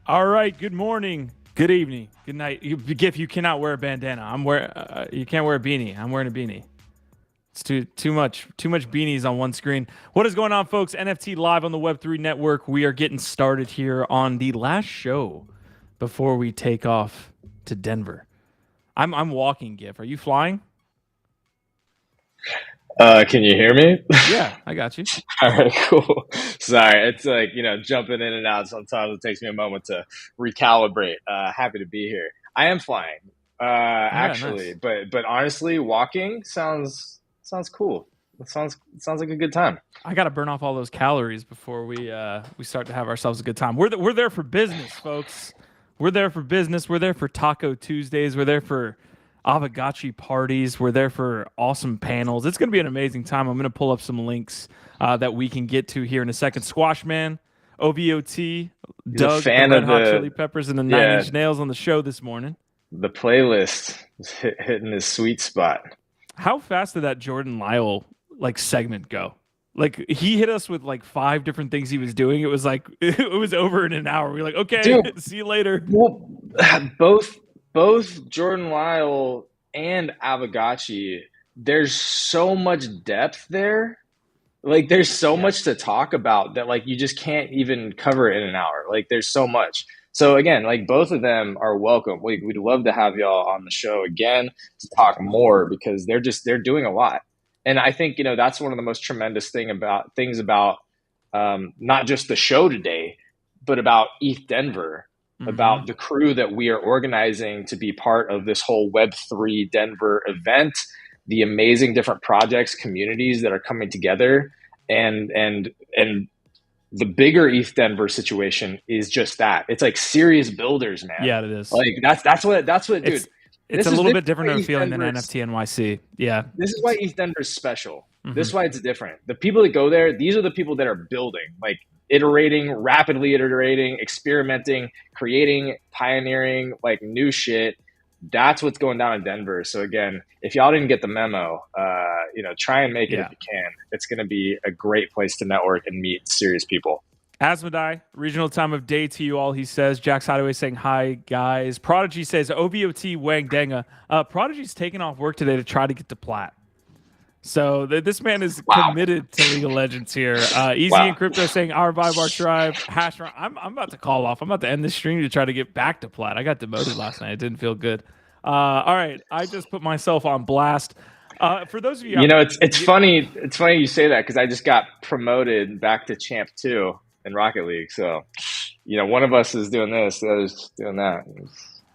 All right. Good morning. Good evening. Good night. Gif, you cannot wear a bandana. You can't wear a beanie. I'm wearing a beanie. It's too much beanies on one screen. What is going on, folks? NFT live on the Web3 network. We are getting started here on the last show before we take off to Denver. I'm walking, Gif. Are you flying? Can you hear me? Yeah, I got you. All right, cool. Sorry, it's like, jumping in and out. Sometimes it takes me a moment to recalibrate. Happy to be here. I am flying, Yeah, actually, nice. but honestly, walking sounds cool. It sounds like a good time. I got to burn off all those calories before we start to have ourselves a good time. We're there for business, folks. We're there for business. We're there for Taco Tuesdays. We're there for Avagachi parties. We're there for awesome panels. It's going to be an amazing time. I'm going to pull up some links that we can get to here in a second. Squash Man, OVOT, He's a Doug, the fan Red of Hot Chili Peppers, and the Nine yeah, Inch Nails on the show this morning. the playlist is hitting his sweet spot. How fast did that Jordan Lyle segment go? Like he hit us with like 5 different things he was doing. It was like it was over in an hour. We were like, okay, Dude, see you later. well, both Jordan Lyle and Avagachi, there's so much depth there. Like there's so Yeah. much to talk about that like you just can't even cover it in an hour. Like there's so much. So again, like both of them are welcome. We'd love to have y'all on the show again to talk more because they're doing a lot. And I think that's one of the most tremendous things about not just the show today, but about ETH Denver, Mm-hmm. about the crew that we are organizing to be part of this whole Web3 Denver event, the amazing different projects, communities that are coming together, and the bigger ETH Denver situation is just that. It's like serious builders, man. Yeah, it is. Like that's what, dude. It's a little This bit is different why of a ETH feeling than Denver NFT NYC. Yeah. this is why ETH Denver is special. This Mm-hmm. is why it's different. The people that go there, these are the people that are building, like iterating, rapidly iterating, experimenting, creating, pioneering, like new shit. That's what's going down in Denver. So again, if y'all didn't get the memo, try and make it if Yeah. you can. It's going to be a great place to network and meet serious people. Asmodai, regional time of day to you all, he says. Jax Hideaway saying hi, guys. Prodigy says, OVOT Wang Denga. Prodigy's taking off work today to try to get to Plat. So this man is Wow, committed to League of Legends here. Easy wow. and Crypto saying our vibe, our tribe. Hash. I'm about to call off. I'm about to end the stream to try to get back to Plat. I got demoted last night. It didn't feel good. All right, I just put myself on blast. For those of you, It's funny. It's funny you say that because I just got promoted back to Champ 2 in Rocket League. So, one of us is doing this, the other's doing that.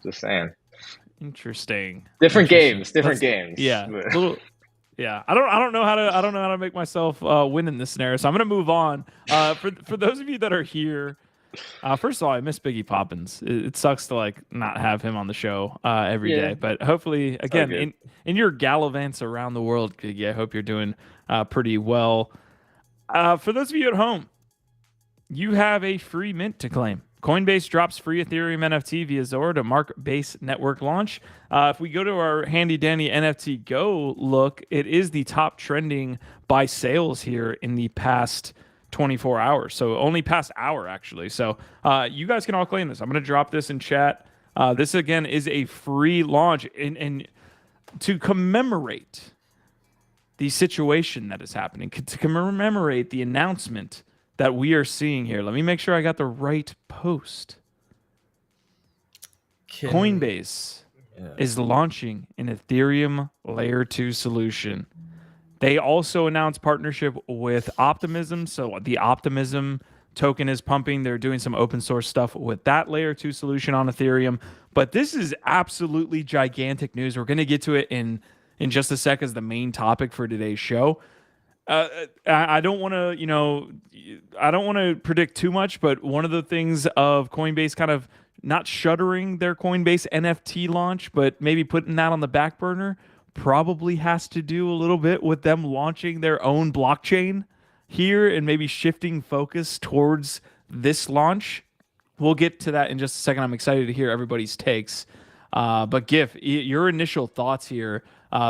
Just saying. interesting. Different Interesting. games, different games. Yeah, little. Yeah, I don't know how to make myself win in this scenario. So I'm gonna move on. For those of you that are here, first of all, I miss Biggie Poppins. It sucks to not have him on the show every Yeah, day. But hopefully, it's all again, good. in your gallivants around the world, Giggy, I hope you're doing pretty well. For those of you at home, you have a free mint to claim. Coinbase drops free Ethereum NFT via Zora to mark base network launch. If we go to our handy dandy NFT Go look, it is the top trending by sales here in the past 24 hours. So only past hour, actually. So you guys can all claim this. I'm going to drop this in chat. This, again, is a free launch. And to commemorate the situation that is happening, to commemorate the announcement that we are seeing here. Let me make sure I got the right post. Coinbase is launching an Ethereum Layer 2 solution. They also announced partnership with Optimism. So the Optimism token is pumping. They're doing some open source stuff with that Layer 2 solution on Ethereum. But this is absolutely gigantic news. We're going to get to it in just a sec as the main topic for today's show. I don't want to, I don't want to predict too much, but one of the things of Coinbase kind of not shuttering their Coinbase NFT launch, but maybe putting that on the back burner probably has to do a little bit with them launching their own blockchain here and maybe shifting focus towards this launch. We'll get to that in just a second. I'm excited to hear everybody's takes. But Gif, your initial thoughts here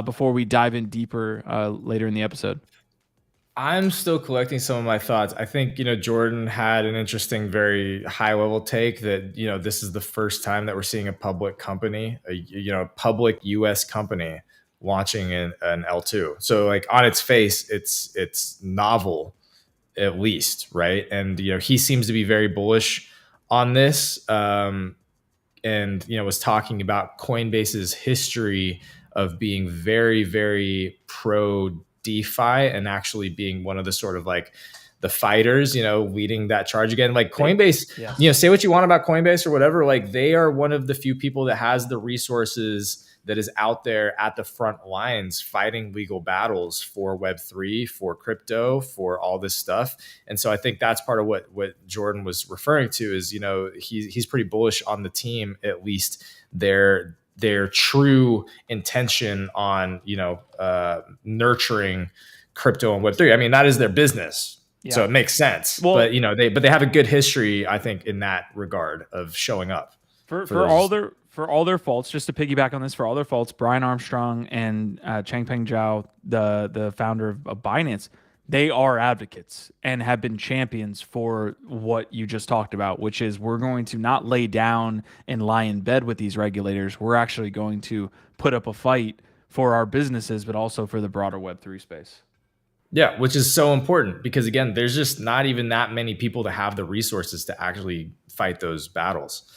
before we dive in deeper later in the episode. I'm still collecting some of my thoughts. I think, Jordan had an interesting, very high level take that, this is the first time that we're seeing a public company, a public US company launching an L2. So like on its face, it's novel at least, right? And, he seems to be very bullish on this. And was talking about Coinbase's history of being very, very pro DeFi and actually being one of the sort of like the fighters, leading that charge again. Like Coinbase, Yes. say what you want about Coinbase or whatever, like they are one of the few people that has the resources that is out there at the front lines fighting legal battles for Web3, for crypto, for all this stuff. And so I think that's part of what Jordan was referring to is, he's pretty bullish on the team, at least their true intention on, nurturing crypto and Web3. I mean, that is their business. Yeah. So it makes sense. Well, but they have a good history, I think, in that regard of showing up. For all their faults, just to piggyback on this, for all their faults, Brian Armstrong and Changpeng Zhao, the founder of Binance, they are advocates and have been champions for what you just talked about, which is we're going to not lay down and lie in bed with these regulators. We're actually going to put up a fight for our businesses, but also for the broader Web3 space. Yeah, which is so important because, again, there's just not even that many people to have the resources to actually fight those battles.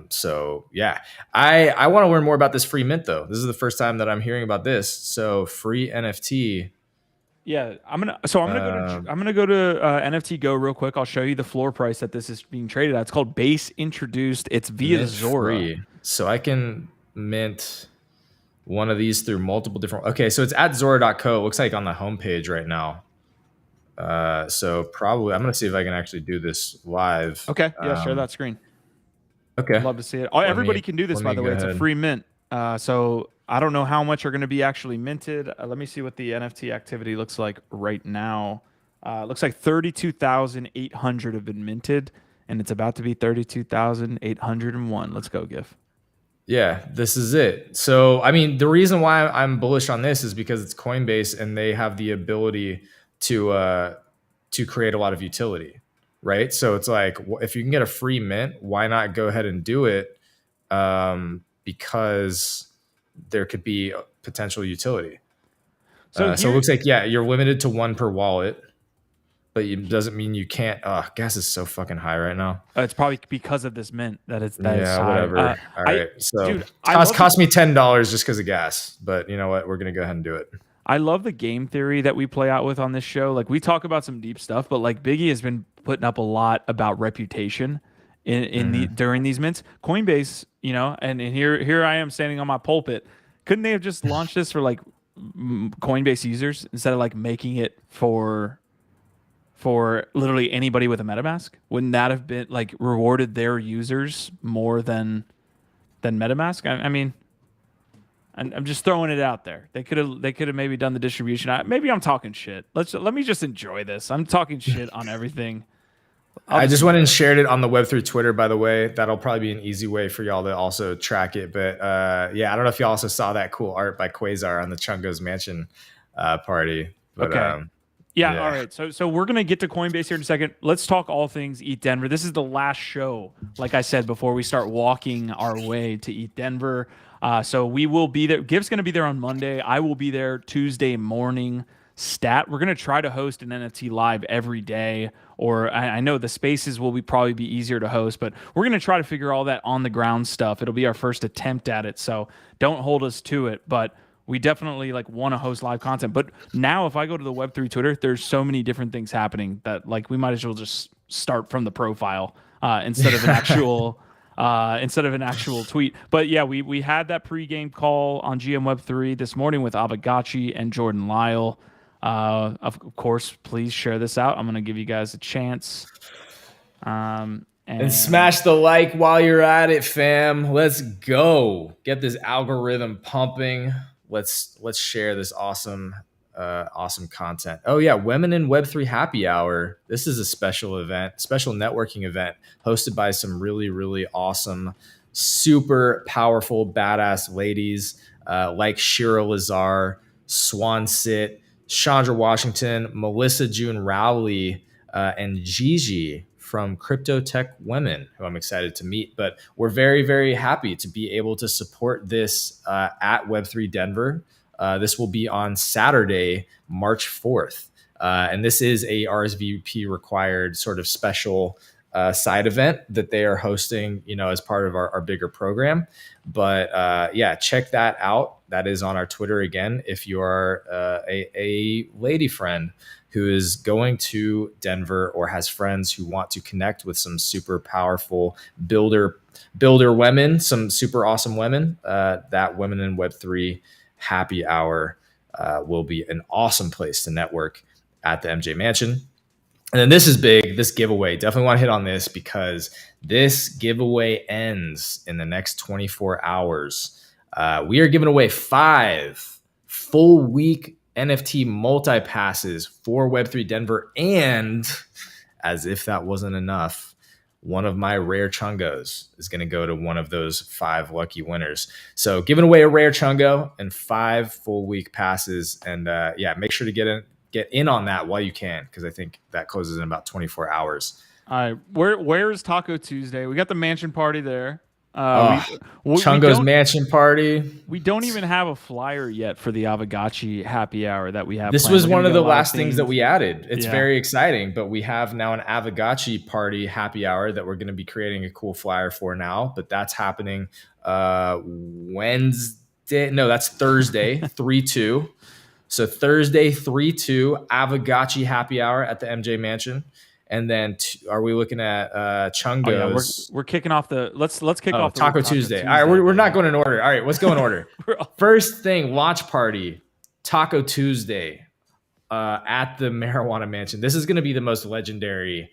So yeah, I want to learn more about this free mint though. This is the first time that I'm hearing about this. So free NFT. Yeah, I'm gonna go to NFT Go real quick. I'll show you the floor price that this is being traded at. It's called Base Introduced. It's via Zora. Free. So I can mint one of these through multiple different. Okay, so it's at Zora.co. It looks like on the homepage right now. So probably I'm gonna see if I can actually do this live. Okay, yeah, share that screen. Okay. I'd love to see it. Everybody can do this, by the way. It's a free mint. So I don't know how much are going to be actually minted. Let me see what the NFT activity looks like right now. It looks like 32,800 have been minted, and it's about to be 32,801. Let's go, GIF. Yeah, this is it. So, I mean, the reason why I'm bullish on this is because it's Coinbase and they have the ability to create a lot of utility. Right. So it's like, if you can get a free mint, why not go ahead and do it? Because there could be potential utility. So it looks like, yeah, you're limited to one per wallet, but it doesn't mean you can't. Gas is so fucking high right now. It's probably because of this mint that it's that is high. Whatever. All right. So cost me $10 just because of gas, but you know what? We're going to go ahead and do it. I love the game theory that we play out with on this show. Like we talk about some deep stuff, but like Biggie has been putting up a lot about reputation during these mints. Coinbase, and here I am standing on my pulpit. Couldn't they have just launched this for like Coinbase users instead of like making it for literally anybody with a MetaMask? Wouldn't that have been like rewarded their users more than MetaMask? I mean. I'm just throwing it out there. They could have maybe done the distribution. Maybe I'm talking shit. Let me just enjoy this. I'm talking shit on everything. I just went and shared it on the Web3 Twitter, by the way. That'll probably be an easy way for y'all to also track it. But yeah, I don't know if you also saw that cool art by Quasar on the Chungo's Mansion party. But, okay. Yeah, all right. So we're going to get to Coinbase here in a second. Let's talk all things ETH Denver. This is the last show, like I said, before we start walking our way to ETH Denver. So we will be there. Gif's going to be there on Monday. I will be there Tuesday morning. We're going to try to host an NFT live every day. Or I know the spaces will probably be easier to host, but we're going to try to figure all that on the ground stuff. It'll be our first attempt at it. So don't hold us to it. But we definitely want to host live content. But now if I go to the Web3 Twitter, there's so many different things happening that we might as well just start from the profile instead of an actual tweet. But yeah, we had that pregame call on GM Web3 this morning with Abagachi and Jordan Lyle. Of course, please share this out. I'm going to give you guys a chance. And smash the like while you're at it, fam. Let's go. Get this algorithm pumping. Let's share this awesome content. Oh yeah, Women in Web3 Happy Hour. This is a special event, special networking event hosted by some really, really awesome, super powerful, badass ladies like Shira Lazar, Swan Sit, Chandra Washington, Melissa June Rowley, and Gigi from Crypto Tech Women, who I'm excited to meet. But we're very, very happy to be able to support this at Web3 Denver. This will be on Saturday, March 4th. And this is a RSVP required sort of special side event that they are hosting, as part of our bigger program. But yeah, check that out. That is on our Twitter again. If you are a lady friend who is going to Denver or has friends who want to connect with some super powerful builder women, some super awesome women, that Women in Web3 happy hour will be an awesome place to network at the MJ Mansion. And then this is big, this giveaway. Definitely want to hit on this because this giveaway ends in the next 24 hours. We are giving away 5 full week NFT multi passes for Web3 Denver. And as if that wasn't enough, one of my rare chungos is going to go to one of those 5 lucky winners. So giving away a rare chungo and 5 full week passes. And yeah, make sure to get in on that while you can, because I think that closes in about 24 hours. Where is Taco Tuesday? We got the mansion party there. Chungo's mansion party. We don't even have a flyer yet for the Avagachi happy hour that we have. This was one of the last things that we added. It's very exciting, but we have now an Avagachi party happy hour that we're going to be creating a cool flyer for now. But that's happening Wednesday. No, that's Thursday, 3/2. So Thursday, 3/2, Avagachi happy hour at the MJ Mansion. And then are we looking at Chungo's? We're kicking off the let's kick off the Taco Tuesday. All right, we're not going in order. All right, let's go in order. First thing, launch party, Taco Tuesday at the Marijuana Mansion. This is going to be the most legendary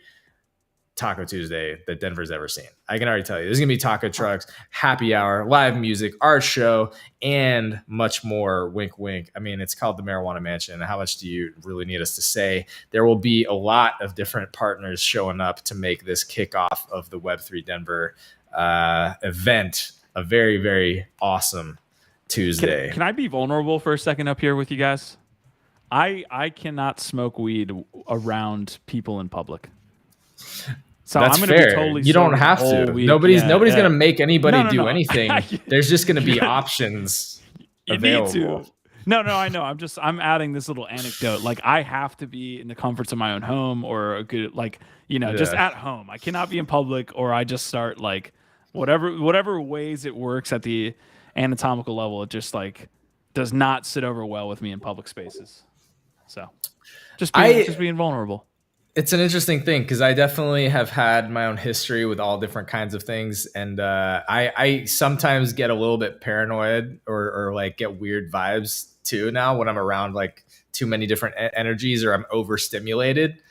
Taco Tuesday that Denver's ever seen. I can already tell you. There's going to be taco trucks, happy hour, live music, art show, and much more. Wink, wink. I mean, it's called the Marijuana Mansion. How much do you really need us to say? There will be a lot of different partners showing up to make this kickoff of the Web3 Denver event a very, very awesome Tuesday. Can I be vulnerable for a second up here with you guys? I cannot smoke weed around people in public. So that's I'm fair. Be totally you don't have to. Nobody's going to make anybody do anything. There's just going to be options available. Need to. No, I know. I'm adding this little anecdote. Like I have to be in the comforts of my own home or a good, just at home. I cannot be in public or I just start like whatever ways it works at the anatomical level. It just does not sit over well with me in public spaces. So just being vulnerable. It's an interesting thing because I definitely have had my own history with all different kinds of things. And I sometimes get a little bit paranoid or get weird vibes too now when I'm around too many different energies or I'm overstimulated.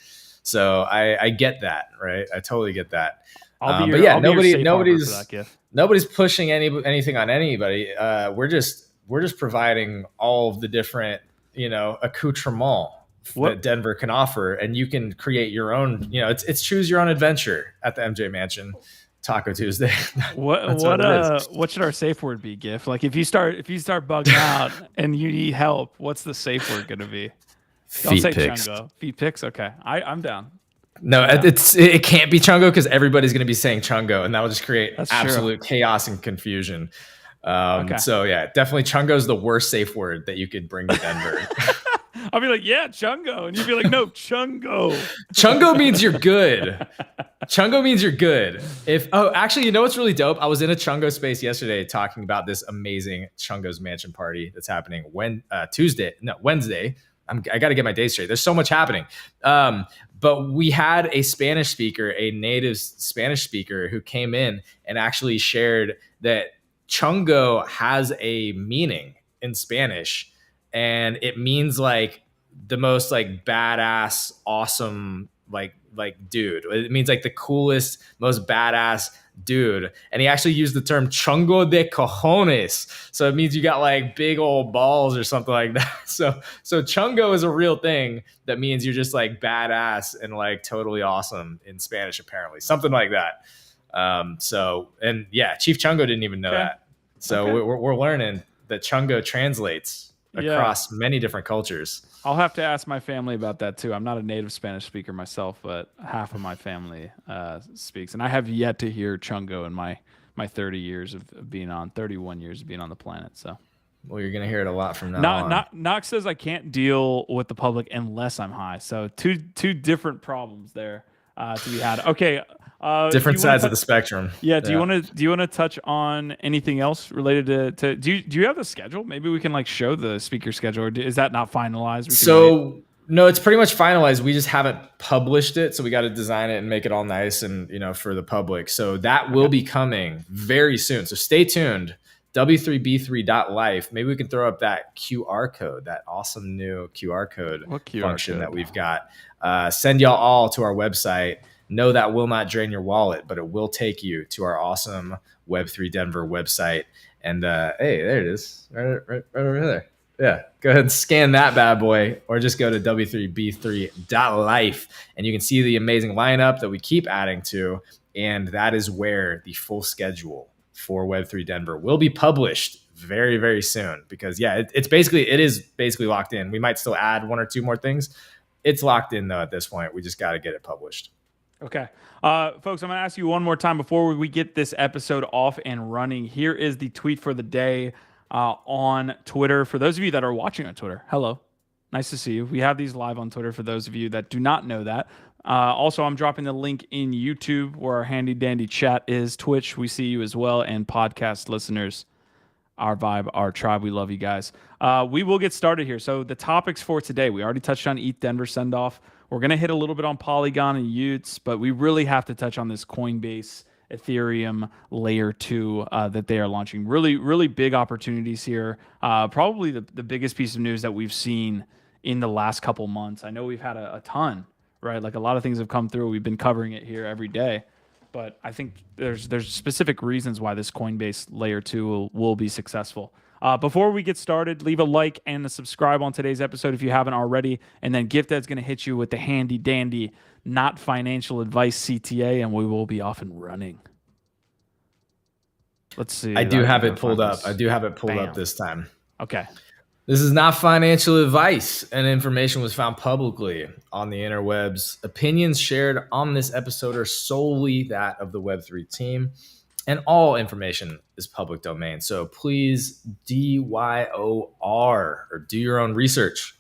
So I get that, right? I totally get that. But yeah, nobody's pushing anything on anybody. We're just providing all of the different, accoutrements that Denver can offer, and you can create your own. It's choose your own adventure at the MJ Mansion, Taco Tuesday. What should our safe word be, Gif? If you start bugging out and you need help, what's the safe word going to be? Don't say Chungo. Feet pics. Okay, I'm down. No, it can't be Chungo because everybody's going to be saying Chungo, and that will just create absolute chaos and confusion. Okay. So yeah, definitely Chungo is the worst safe word that you could bring to Denver. I'll be like, yeah, Chungo. And you'd be like, no, Chungo. Chungo means you're good. Chungo means you're good. Actually, you know what's really dope? I was in a Chungo space yesterday talking about this amazing Chungo's Mansion party that's happening Wednesday. I got to get my days straight. There's so much happening. But we had a Spanish speaker, a native Spanish speaker who came in and actually shared that Chungo has a meaning in Spanish. And it means the most badass, awesome, dude. It means the coolest, most badass dude. And he actually used the term chungo de cojones. So it means you got big old balls or something like that. So chungo is a real thing that means you're just badass and totally awesome in Spanish, apparently. Something like that. And yeah, Chief Chungo didn't even know that. So we're learning that chungo translates across many different cultures. I'll have to ask my family about that too. I'm not a native Spanish speaker myself, but half of my family speaks, and I have yet to hear Chungo in my 30 years of being on, 31 years of being on the planet. So, well, you're gonna hear it a lot from now on. Knox says I can't deal with the public unless I'm high. So two different problems there to be had. Okay. Different sides of the spectrum. Yeah. Do you want to touch on anything else related to do you have the schedule? Maybe we can like show the speaker schedule, or is that not finalized? No, it's pretty much finalized. We just haven't published it, so we got to design it and make it all nice and for the public. So that will be coming very soon. So stay tuned. W3B3.life. Maybe we can throw up that QR code, that awesome new QR code function that we've got. Send y'all all to our website. No, that will not drain your wallet, but it will take you to our awesome Web3 Denver website. And hey, there it is, right over there. Yeah, go ahead and scan that bad boy, or just go to w3b3.life, and you can see the amazing lineup that we keep adding to. And that is where the full schedule for Web3 Denver will be published very, very soon. Because it is basically locked in. We might still add one or two more things. It's locked in though at this point. We just got to get it published. Okay. Folks, I'm going to ask you one more time before we get this episode off and running. Here is the tweet for the day on Twitter. For those of you that are watching on Twitter, hello. Nice to see you. We have these live on Twitter for those of you that do not know that. Also, I'm dropping the link in YouTube where our handy dandy chat is. Twitch, we see you as well. And podcast listeners, our vibe, our tribe, we love you guys. We will get started here. So the topics for today, we already touched on ETH Denver send-off. We're going to hit a little bit on Polygon and Utes, but we really have to touch on this Coinbase Ethereum layer 2 that they are launching. Really, really big opportunities here. Probably the biggest piece of news that we've seen in the last couple months. I know we've had a ton, right? Like a lot of things have come through. We've been covering it here every day. But I think there's specific reasons why this Coinbase layer 2 will be successful. Before we get started, leave a like and a subscribe on today's episode if you haven't already. And then Gifted's going to hit you with the handy dandy, not financial advice CTA, and we will be off and running. Let's see. I do have it pulled up. This time. Okay. This is not financial advice, and information was found publicly on the interwebs. Opinions shared on this episode are solely that of the Web3 team, and all information is public domain. So please DYOR, or do your own research.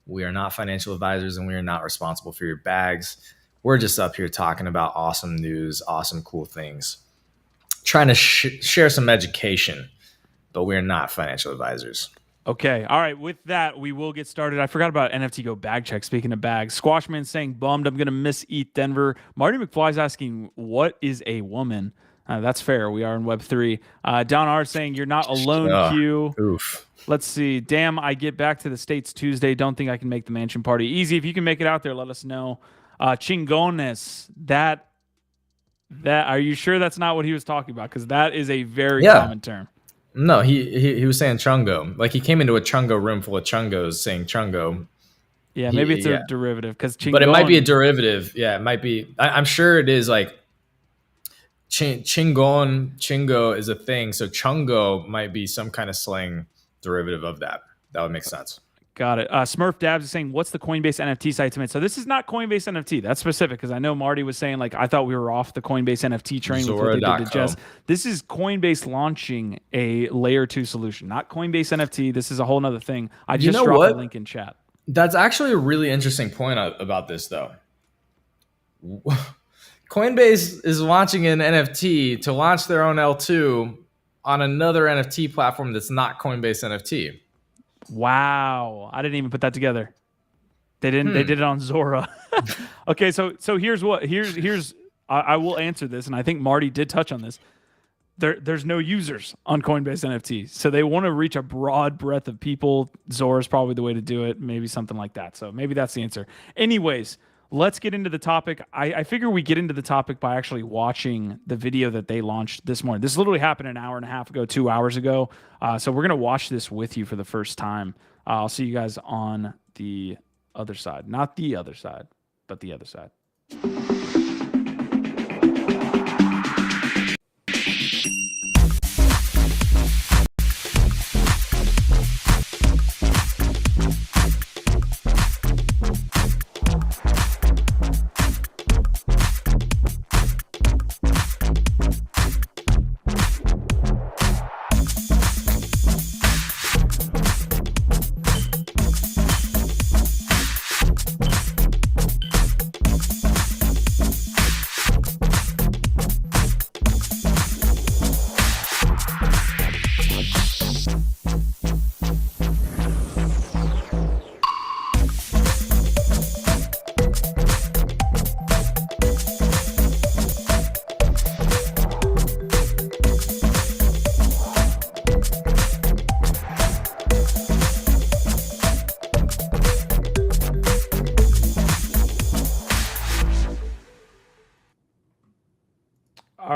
We are not financial advisors, and we are not responsible for your bags. We're just up here talking about awesome news, awesome, cool things, trying to share some education, but we're not financial advisors. Okay. All right. With that, we will get started. I forgot about NFT Go bag check. Speaking of bags, Squashman saying, bummed, I'm going to miss ETH Denver. Marty McFly's asking, what is a woman? That's fair. We are in Web3. Don R saying, you're not alone, Q. Oof. Let's see. Damn, I get back to the States Tuesday. Don't think I can make the mansion party. Easy. If you can make it out there, let us know. Chingones, that are you sure that's not what he was talking about? Because that is a very common term. No, he was saying chungo. Like he came into a chungo room full of chungos saying chungo. Yeah, maybe it's a derivative because but it might be a derivative. Yeah, it might be. I'm sure it is like chingo is a thing. So chungo might be some kind of slang derivative of that. That would make sense. Got it. Smurf Dabs is saying, what's the Coinbase NFT site to mint? So this is not Coinbase NFT. That's specific because I know Marty was saying, like, I thought we were off the Coinbase NFT train with what they did to Jess. This is Coinbase launching a layer 2 solution, not Coinbase NFT. This is a whole nother thing. I just dropped a link in chat. That's actually a really interesting point about this, though. Coinbase is launching an NFT to launch their own L2 on another NFT platform that's not Coinbase NFT. Wow, I didn't even put that together. They didn't. They did it on Zora. Okay, so here's I will answer this, and I think Marty did touch on this. There's no users on Coinbase NFT, so they want to reach a broad breadth of people. Zora is probably the way to do it. Maybe something like that. So maybe that's the answer. Anyways, let's get into the topic. I figure we get into the topic by actually watching the video that they launched this morning. This literally happened an hour and a half ago, 2 hours ago. So we're going to watch this with you for the first time. I'll see you guys on the other side. Not the other side, but the other side.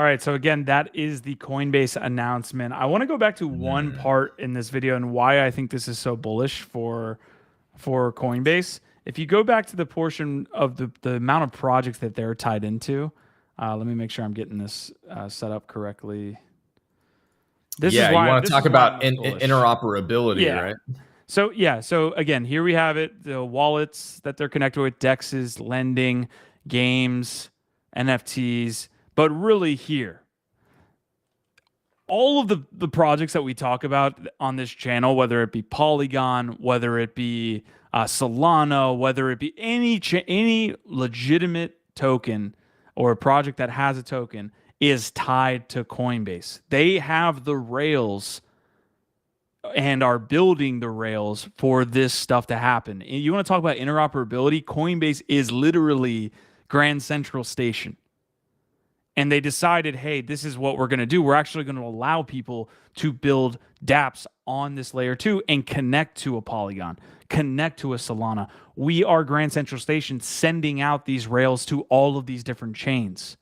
right. So again, that is the Coinbase announcement. I want to go back to one part in this video and why I think this is so bullish for Coinbase. If you go back to the portion of the amount of projects that they're tied into, let me make sure I'm getting this set up correctly. This is why you want to talk about interoperability, right? So again, here we have it: the wallets that they're connected with, DEXs, lending, games, NFTs. But really, here, all of the projects that we talk about on this channel, whether it be Polygon, whether it be Solana, whether it be any legitimate token or a project that has a token, is tied to Coinbase. They have the rails and are building the rails for this stuff to happen. You want to talk about interoperability? Coinbase is literally Grand Central Station. And they decided, hey, this is what we're going to do. We're actually going to allow people to build dApps on this layer 2 and connect to a Polygon, connect to a Solana. We are Grand Central Station sending out these rails to all of these different chains.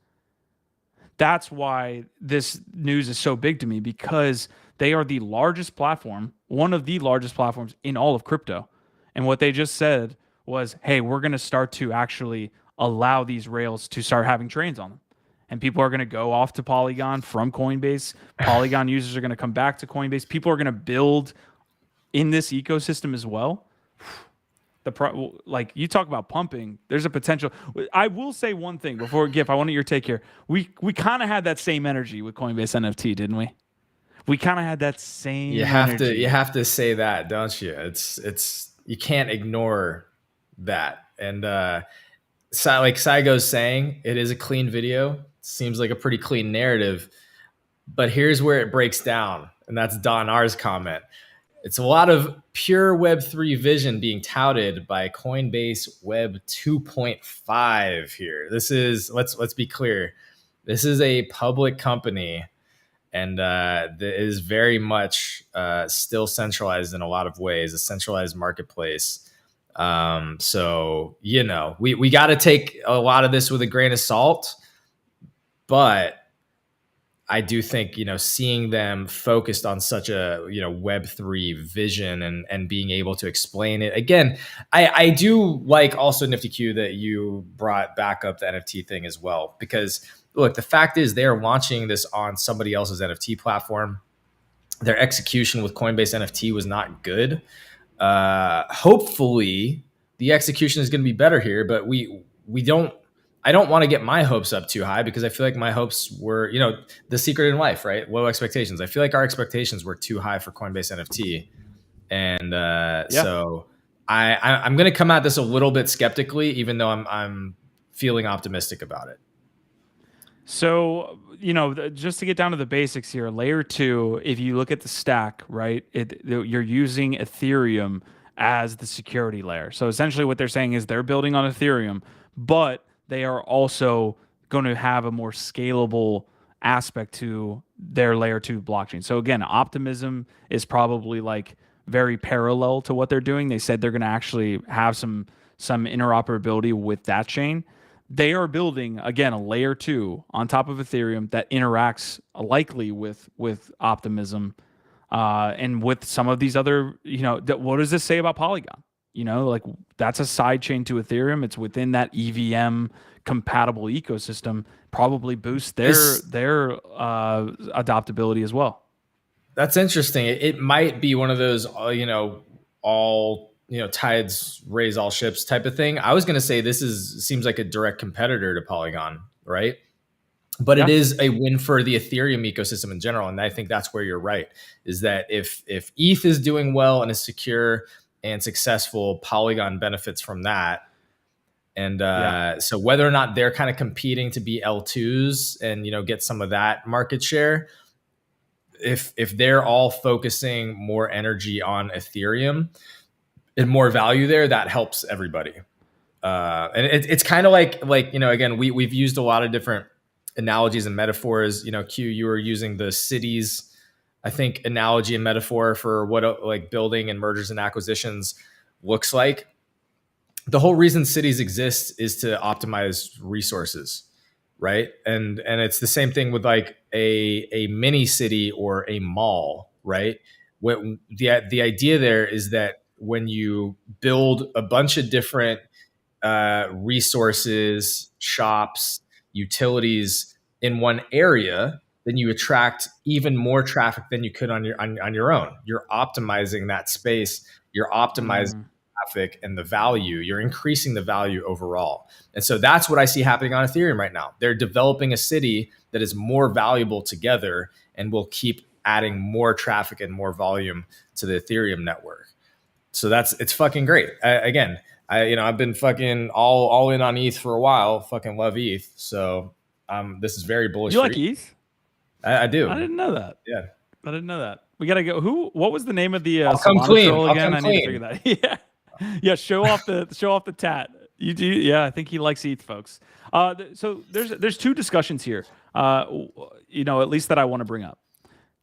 That's why this news is so big to me, because they are the largest platform, one of the largest platforms in all of crypto. And what they just said was, hey, we're going to start to actually allow these rails to start having trains on them. And people are going to go off to Polygon from Coinbase. Polygon users are going to come back to Coinbase. People are going to build in this ecosystem as well. Like you talk about pumping, there's a potential. I will say one thing before, Gif, I wanted your take here. We kind of had that same energy with Coinbase NFT, didn't we? We kind of had that same energy. You have to say that, don't you? It's you can't ignore that. And like Saigo's saying, it is a clean video. Seems like a pretty clean narrative. But here's where it breaks down, and that's Don R's comment. It's a lot of pure Web3 vision being touted by Coinbase Web 2.5 here. This is, let's be clear, this is a public company, and that is very much still centralized in a lot of ways, a centralized marketplace. So, you know, we got to take a lot of this with a grain of salt, but I do think, you know, seeing them focused on such a, you know, Web3 vision and being able to explain it again, I do like also Nifty Q that you brought back up the NFT thing as well, because look, the fact is they're launching this on somebody else's NFT platform. Their execution with Coinbase NFT was not good. Hopefully the execution is going to be better here, but I don't want to get my hopes up too high, because I feel like my hopes were, you know, the secret in life, right? Low expectations. I feel like our expectations were too high for Coinbase NFT. And so I'm going to come at this a little bit skeptically, even though I'm feeling optimistic about it. So, you know, just to get down to the basics here, layer 2, if you look at the stack, right, you're using Ethereum as the security layer. So essentially what they're saying is they're building on Ethereum, but they are also going to have a more scalable aspect to their layer 2 blockchain. So again, Optimism is probably like very parallel to what they're doing. They said they're going to actually have some interoperability with that chain. They are building, again, a layer 2 on top of Ethereum that interacts likely with Optimism and with some of these other, you know, what does this say about Polygon? You know, like that's a side chain to Ethereum. It's within that EVM compatible ecosystem. Probably boosts their adoptability as well. That's interesting. It might be one of those, you know, all, you know, tides raise all ships type of thing. I was going to say this seems like a direct competitor to Polygon, right? But it is a win for the Ethereum ecosystem in general. And I think that's where you're right, is that if ETH is doing well and is secure and successful, Polygon benefits from that. And so whether or not they're kind of competing to be L2s and, you know, get some of that market share, if they're all focusing more energy on Ethereum and more value there, that helps everybody. And it's kind of like, you know, again, we've used a lot of different analogies and metaphors. You know, Q, you were using the cities, I think, analogy and metaphor for what like building and mergers and acquisitions looks like. The whole reason cities exist is to optimize resources. right? And it's the same thing with like a mini city or a mall, right? What the idea there is that when you build a bunch of different resources, shops, utilities in one area, then you attract even more traffic than you could on your own. You're optimizing that space. You're optimizing traffic and the value. You're increasing the value overall. And so that's what I see happening on Ethereum right now. They're developing a city that is more valuable together and will keep adding more traffic and more volume to the Ethereum network. So it's fucking great. I've been fucking all in on ETH for a while. Fucking love ETH. So this is very bullish. You like ETH? I do. I didn't know that. Yeah, I didn't know that. We gotta go. What was the name of the I'll come Solana clean. troll again? I'll come I need to clean. figure that. Yeah, show off the tat. You do. Yeah, I think he likes ETH, folks. So there's two discussions here. At least that I want to bring up: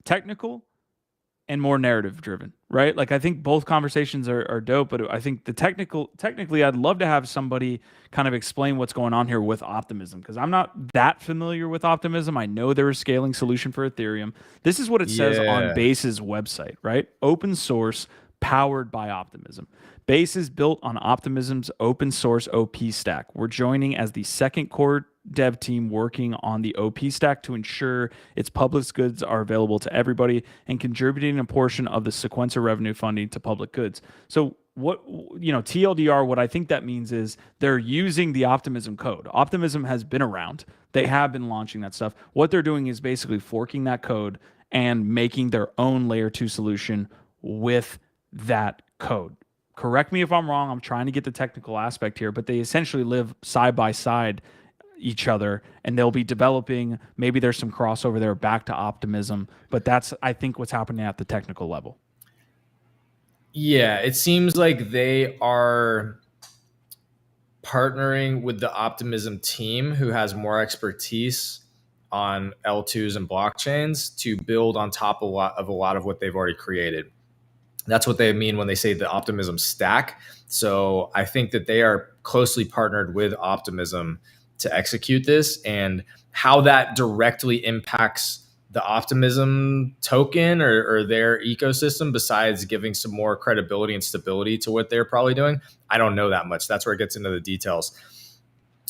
technical and more narrative driven, right? Like I think both conversations are dope, but I think technically I'd love to have somebody kind of explain what's going on here with Optimism, because I'm not that familiar with Optimism. I know they're a scaling solution for Ethereum. This is what it says on Base's website, right? Open source, powered by Optimism. Base is built on Optimism's open source OP stack. We're joining as the second core dev team working on the OP stack to ensure its public goods are available to everybody and contributing a portion of the sequencer revenue funding to public goods. So TLDR, what I think that means is they're using the Optimism code. Optimism has been around. They have been launching that stuff. What they're doing is basically forking that code and making their own layer 2 solution with that code. Correct me if I'm wrong. I'm trying to get the technical aspect here, but they essentially live side by side each other, and they'll be developing. Maybe there's some crossover there back to Optimism, but that's, I think, what's happening at the technical level. Yeah, it seems like they are partnering with the Optimism team, who has more expertise on L2s and blockchains, to build on top of a lot of what they've already created. That's what they mean when they say the Optimism stack. So I think that they are closely partnered with Optimism to execute this, and how that directly impacts the Optimism token or their ecosystem, besides giving some more credibility and stability to what they're probably doing, I don't know that much. That's where it gets into the details.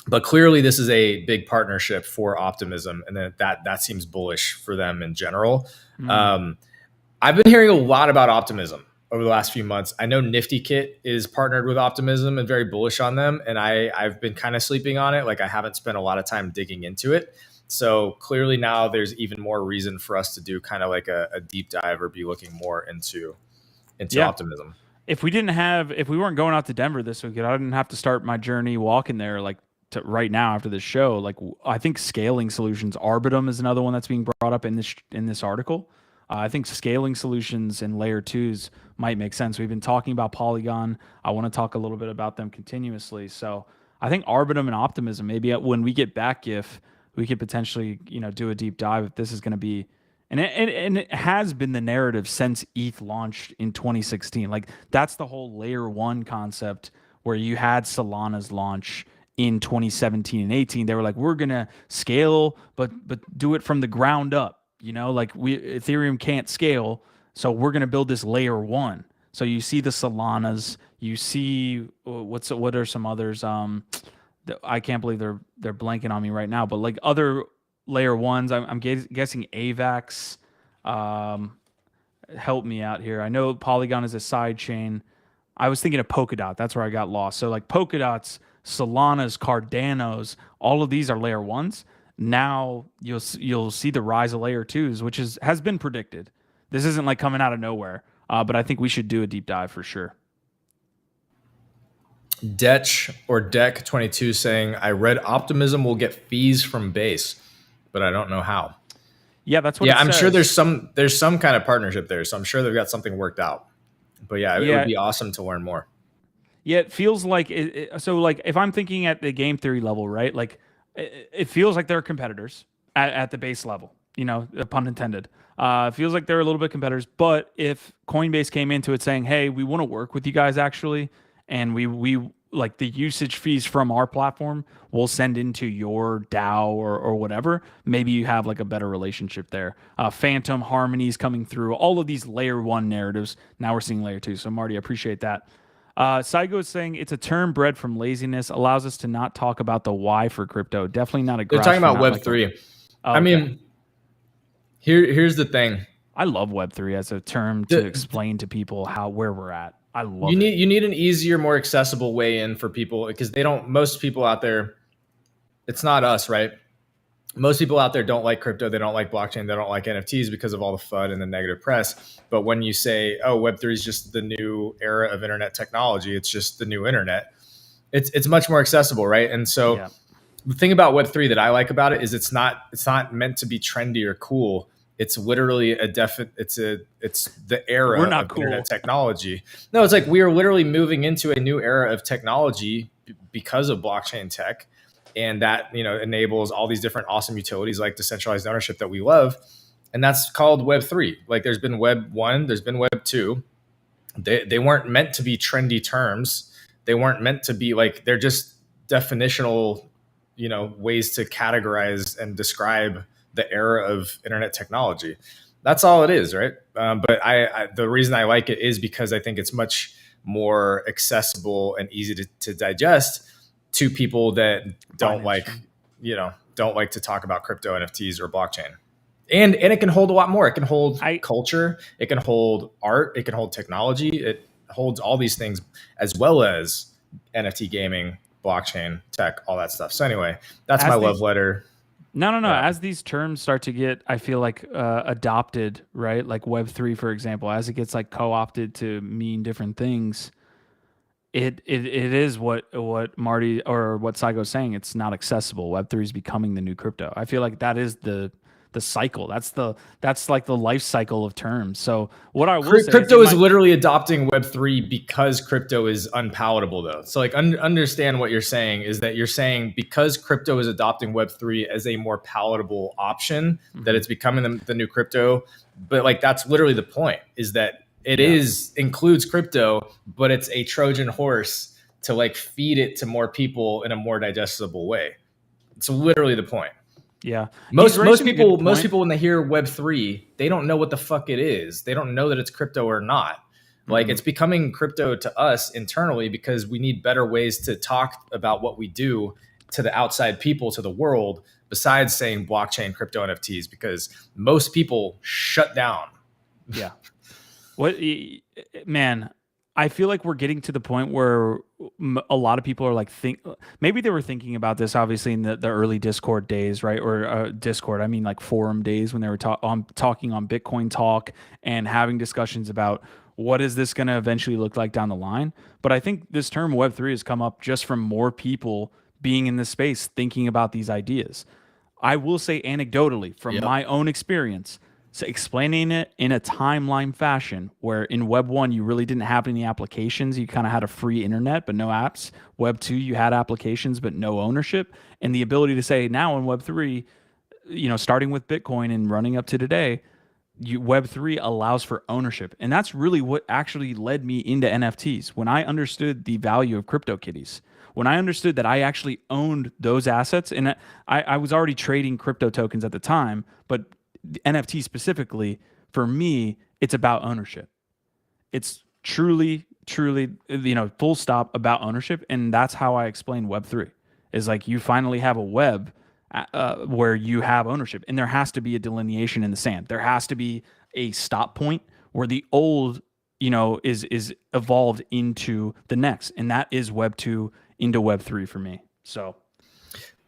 But clearly this is a big partnership for Optimism, and that seems bullish for them in general. I've been hearing a lot about Optimism over the last few months. I know Nifty Kit is partnered with Optimism and very bullish on them, and I've been kind of sleeping on it. Like, I haven't spent a lot of time digging into it. So clearly now there's even more reason for us to do kind of like a deep dive, or be looking more into Optimism. If we weren't going out to Denver this weekend, I didn't have to start my journey walking there right now after this show. Like, I think scaling solutions, Arbitrum is another one that's being brought up in this article. I think scaling solutions and layer 2s might make sense. We've been talking about Polygon. I want to talk a little bit about them continuously. So I think Arbitrum and Optimism, maybe when we get back, GIF, we could potentially do a deep dive if this is going to be. And it has been the narrative since ETH launched in 2016. Like, that's the whole layer 1 concept, where you had Solana's launch in 2017 and 18. They were like, we're going to scale, but do it from the ground up. Ethereum can't scale, so we're going to build this layer 1. So you see the Solanas, you see what are some others? I can't believe they're blanking on me right now, but like other layer 1s, I'm guessing AVAX. Help me out here. I know Polygon is a side chain. I was thinking of Polkadot. That's where I got lost. So like Polkadot's, Solana's, Cardano's, all of these are layer 1s. Now you'll see the rise of layer 2s, which has been predicted. This isn't like coming out of nowhere, but I think we should do a deep dive for sure. Deck 22 saying, I read Optimism will get fees from Base, but I don't know how. Yeah, that's what. I'm sure there's some kind of partnership there, so I'm sure they've got something worked out. But it would be awesome to learn more. Yeah, it feels like so. Like, if I'm thinking at the game theory level, right? Like, it feels like they're competitors at the base level, pun intended. It feels like they're a little bit competitors, but if Coinbase came into it saying, hey, we want to work with you guys actually, and we like the usage fees from our platform will send into your DAO or whatever. Maybe you have like a better relationship there. Phantom harmonies coming through, all of these layer 1 narratives. Now we're seeing layer 2. So Marty, I appreciate that. Saigo is saying it's a term bred from laziness, allows us to not talk about the why for crypto. Definitely not a. They're talking about Web3. I mean, here's the thing. I love Web3 as a term to explain to people where we're at. I love you it. You need an easier, more accessible way in for people, because most people out there, it's not us, right? Most people out there don't like crypto. They don't like blockchain. They don't like NFTs because of all the FUD and the negative press. But when you say, oh, Web3 is just the new era of internet technology, it's just the new internet, it's much more accessible, right? And so the thing about Web3 that I like about it is it's not meant to be trendy or cool. It's literally it's the era of internet technology. No, it's like we are literally moving into a new era of technology because of blockchain tech. And that, enables all these different awesome utilities like decentralized ownership that we love. And that's called Web3. Like there's been Web 1, there's been Web 2. They weren't meant to be trendy terms. They weren't meant to be like, they're just definitional, ways to categorize and describe the era of internet technology. That's all it is, right? But the reason I like it is because I think it's much more accessible and easy to digest to people that don't like to talk about crypto, NFTs, or blockchain. And it can hold a lot more. It can hold culture. It can hold art. It can hold technology. It holds all these things, as well as NFT gaming, blockchain, tech, all that stuff. So anyway, that's my love letter. No. As these terms start to get, I feel like adopted, right? Like Web3, for example, as it gets like co-opted to mean different things, it is what Marty or what Saigo's saying. It's not accessible. Web3 is becoming the new crypto. I feel like that is the cycle. That's like the life cycle of terms. So what I will say, crypto is literally adopting Web3 because crypto is unpalatable, though. So like understand what you're saying is that you're saying because crypto is adopting Web3 as a more palatable option, that it's becoming the new crypto. But like that's literally the point, is that it includes crypto, but it's a Trojan horse to like feed it to more people in a more digestible way. It's literally the point. Yeah. Most people when they hear Web3, they don't know what the fuck it is. They don't know that it's crypto or not. Like it's becoming crypto to us internally because we need better ways to talk about what we do to the outside people, to the world, besides saying blockchain, crypto, NFTs, because most people shut down. Yeah. Man, I feel like we're getting to the point where a lot of people are like, maybe they were thinking about this obviously in the early Discord days, right? Or Discord, I mean like forum days when they were talking on Bitcoin Talk and having discussions about what is this going to eventually look like down the line. But I think this term Web3 has come up just from more people being in this space thinking about these ideas. I will say anecdotally from my own experience, so explaining it in a timeline fashion, where in Web 1, you really didn't have any applications. You kind of had a free internet, but no apps. Web 2, you had applications, but no ownership. And the ability to say now in Web 3, starting with Bitcoin and running up to today, Web 3 allows for ownership. And that's really what actually led me into NFTs. When I understood the value of CryptoKitties, when I understood that I actually owned those assets, and I was already trading crypto tokens at the time, but NFT specifically, for me, it's about ownership. It's truly, full stop about ownership. And that's how I explain Web3 is like, you finally have a web where you have ownership, and there has to be a delineation in the sand. There has to be a stop point where the old, is evolved into the next. And that is Web 2 into Web 3 for me. So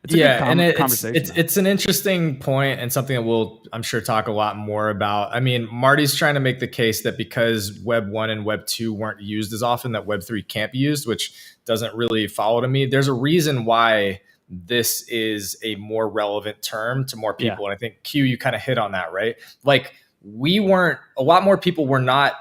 it's an interesting point and something that we'll, I'm sure, talk a lot more about. I mean, Marty's trying to make the case that because Web 1 and Web 2 weren't used as often, that Web 3 can't be used, which doesn't really follow to me. There's a reason why this is a more relevant term to more people. And I think Q, you kind of hit on that, right? Like a lot more people were not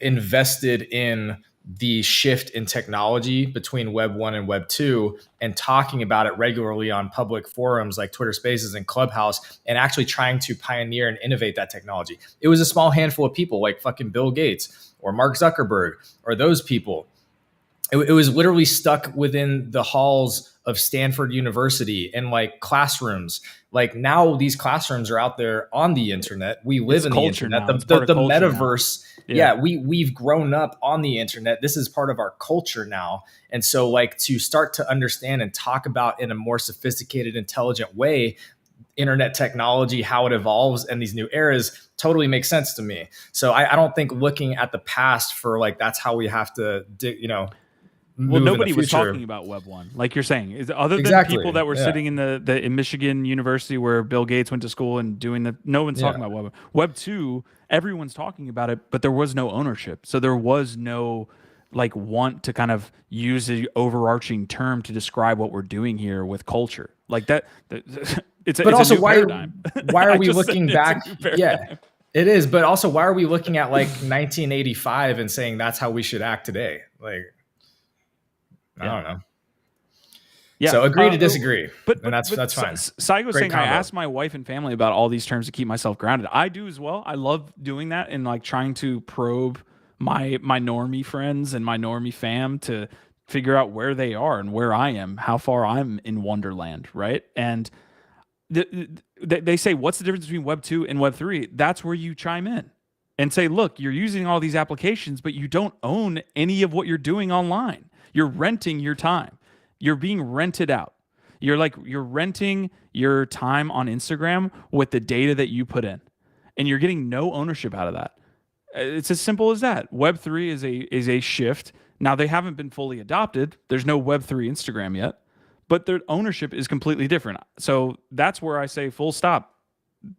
invested in the shift in technology between Web 1 and Web 2 and talking about it regularly on public forums like Twitter Spaces and Clubhouse and actually trying to pioneer and innovate that technology. It was a small handful of people like fucking Bill Gates or Mark Zuckerberg or those people. it was literally stuck within the halls of Stanford University and like classrooms. Like now these classrooms are out there on the internet. We live It's in the culture internet. now. It's part of The culture now. metaverse. Yeah. We've grown up on the internet. This is part of our culture now. And so like to start to understand and talk about in a more sophisticated, intelligent way, internet technology, how it evolves and these new eras totally makes sense to me. So I don't think looking at the past for like, that's how we have to, Well, nobody was future. talking about Web 1, like you're saying. Other than Exactly. people that were sitting in in Michigan University where Bill Gates went to school and doing no one's talking about Web 1. Web 2, everyone's talking about it, but there was no ownership. So there was no like want to kind of use the overarching term to describe what we're doing here with culture. Like that it's but it's also a new paradigm. Why are we looking back? Yeah. It is, but also why are we looking at like 1985 and saying that's how we should act today? Like I don't know. Yeah. So agree to disagree, but that's fine. Saigo was saying combo. I asked my wife and family about all these terms to keep myself grounded. I do as well. I love doing that and like trying to probe my normie friends and my normie fam to figure out where they are and where I am, how far I'm in Wonderland, right? And they say, what's the difference between Web 2 and Web 3? That's where you chime in and say, look, you're using all these applications, but you don't own any of what you're doing online. You're renting your time. You're being rented out. You're renting your time on Instagram with the data that you put in, and you're getting no ownership out of that. It's as simple as that. Web3 is a shift. Now they haven't been fully adopted. There's no Web3 Instagram yet, but their ownership is completely different. So that's where I say full stop.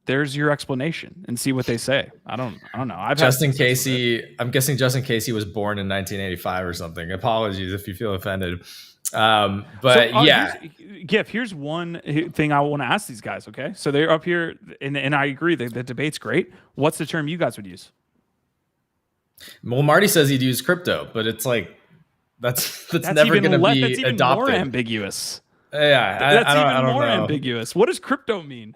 There's your explanation and see what they say. I don't know. Justin Casey, I'm guessing Justin Casey was born in 1985 or something. Apologies if you feel offended. Gif, here's one thing I want to ask these guys. Okay. So they're up here and I agree that the debate's great. What's the term you guys would use? Well, Marty says he'd use crypto, but it's like, that's never going to be that's even adopted. More ambiguous. Yeah. That's I don't more know. ambiguous. What does crypto mean?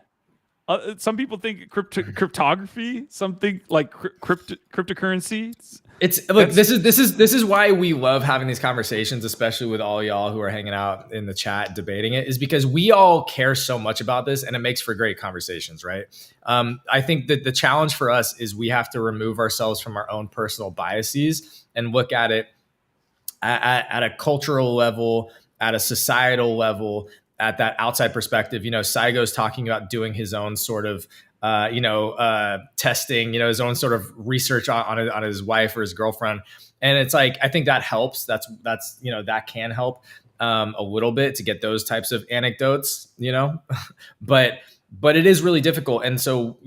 Some people think cryptography, something like cryptocurrency. This is why we love having these conversations, especially with all y'all who are hanging out in the chat debating it, is because we all care so much about this and it makes for great conversations, right? I think that the challenge for us is we have to remove ourselves from our own personal biases and look at it at a cultural level, at a societal level, at that outside perspective. Saigo's talking about doing his own sort of, testing, his own sort of research on his wife or his girlfriend. And it's like, I think that helps. That can help a little bit to get those types of anecdotes, but it is really difficult. And so,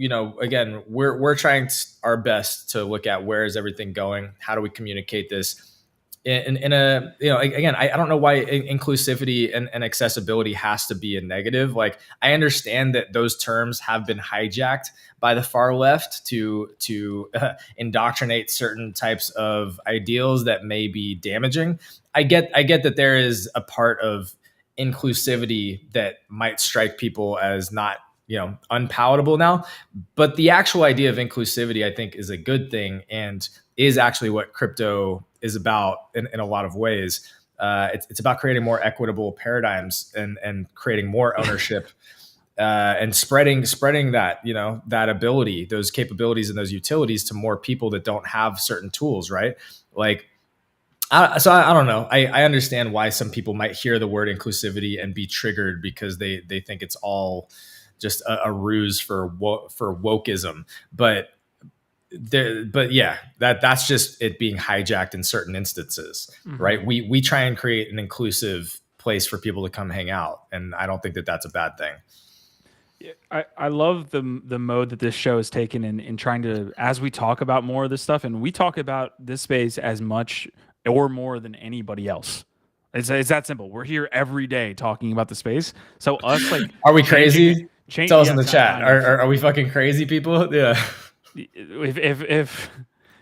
again, we're trying our best to look at where is everything going? How do we communicate this? In a, again, I don't know why inclusivity and accessibility has to be a negative. Like, I understand that those terms have been hijacked by the far left to indoctrinate certain types of ideals that may be damaging. I get that there is a part of inclusivity that might strike people as not, unpalatable now, but the actual idea of inclusivity, I think, is a good thing and is actually what crypto is about in a lot of ways. It's about creating more equitable paradigms and creating more ownership and spreading that, that ability, those capabilities and those utilities to more people that don't have certain tools, right? Like, I don't know. I understand why some people might hear the word inclusivity and be triggered because they think it's all just a ruse for wokeism, but yeah, that's just it being hijacked in certain instances, right? We try and create an inclusive place for people to come hang out, and I don't think that that's a bad thing. I love the mode that this show has taken in trying to, as we talk about more of this stuff, and we talk about this space as much or more than anybody else. It's that simple. We're here every day talking about the space. So us, like, are we crazy? Tell us in the chat. Are we fucking crazy people? Yeah. If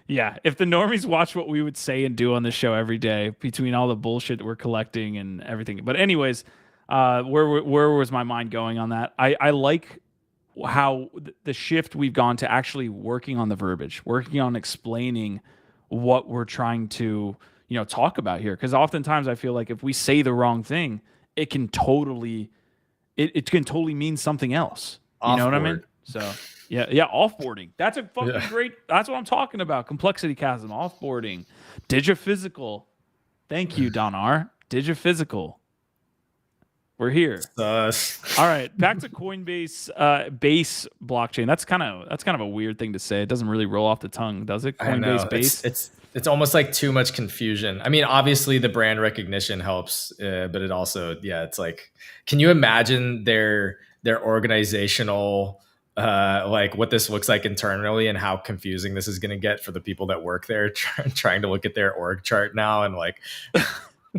the normies watch what we would say and do on the show every day between all the bullshit that we're collecting and everything. But anyways, where was my mind going on that? I like how the shift we've gone to actually working on the verbiage, working on explaining what we're trying to, talk about here, because oftentimes I feel like if we say the wrong thing, it can totally mean something else. You know what I mean? So yeah, offboarding. That's a fucking great. That's what I'm talking about. Complexity chasm, offboarding, digiphysical. Thank you, Don R. Digiphysical. We're here. All right, back to Coinbase Base blockchain. That's kind of a weird thing to say. It doesn't really roll off the tongue, does it? Coinbase Base. It's almost like too much confusion. I mean, obviously the brand recognition helps, but it also, it's like, can you imagine their organizational, like what this looks like internally and how confusing this is going to get for the people that work there, trying to look at their org chart now and like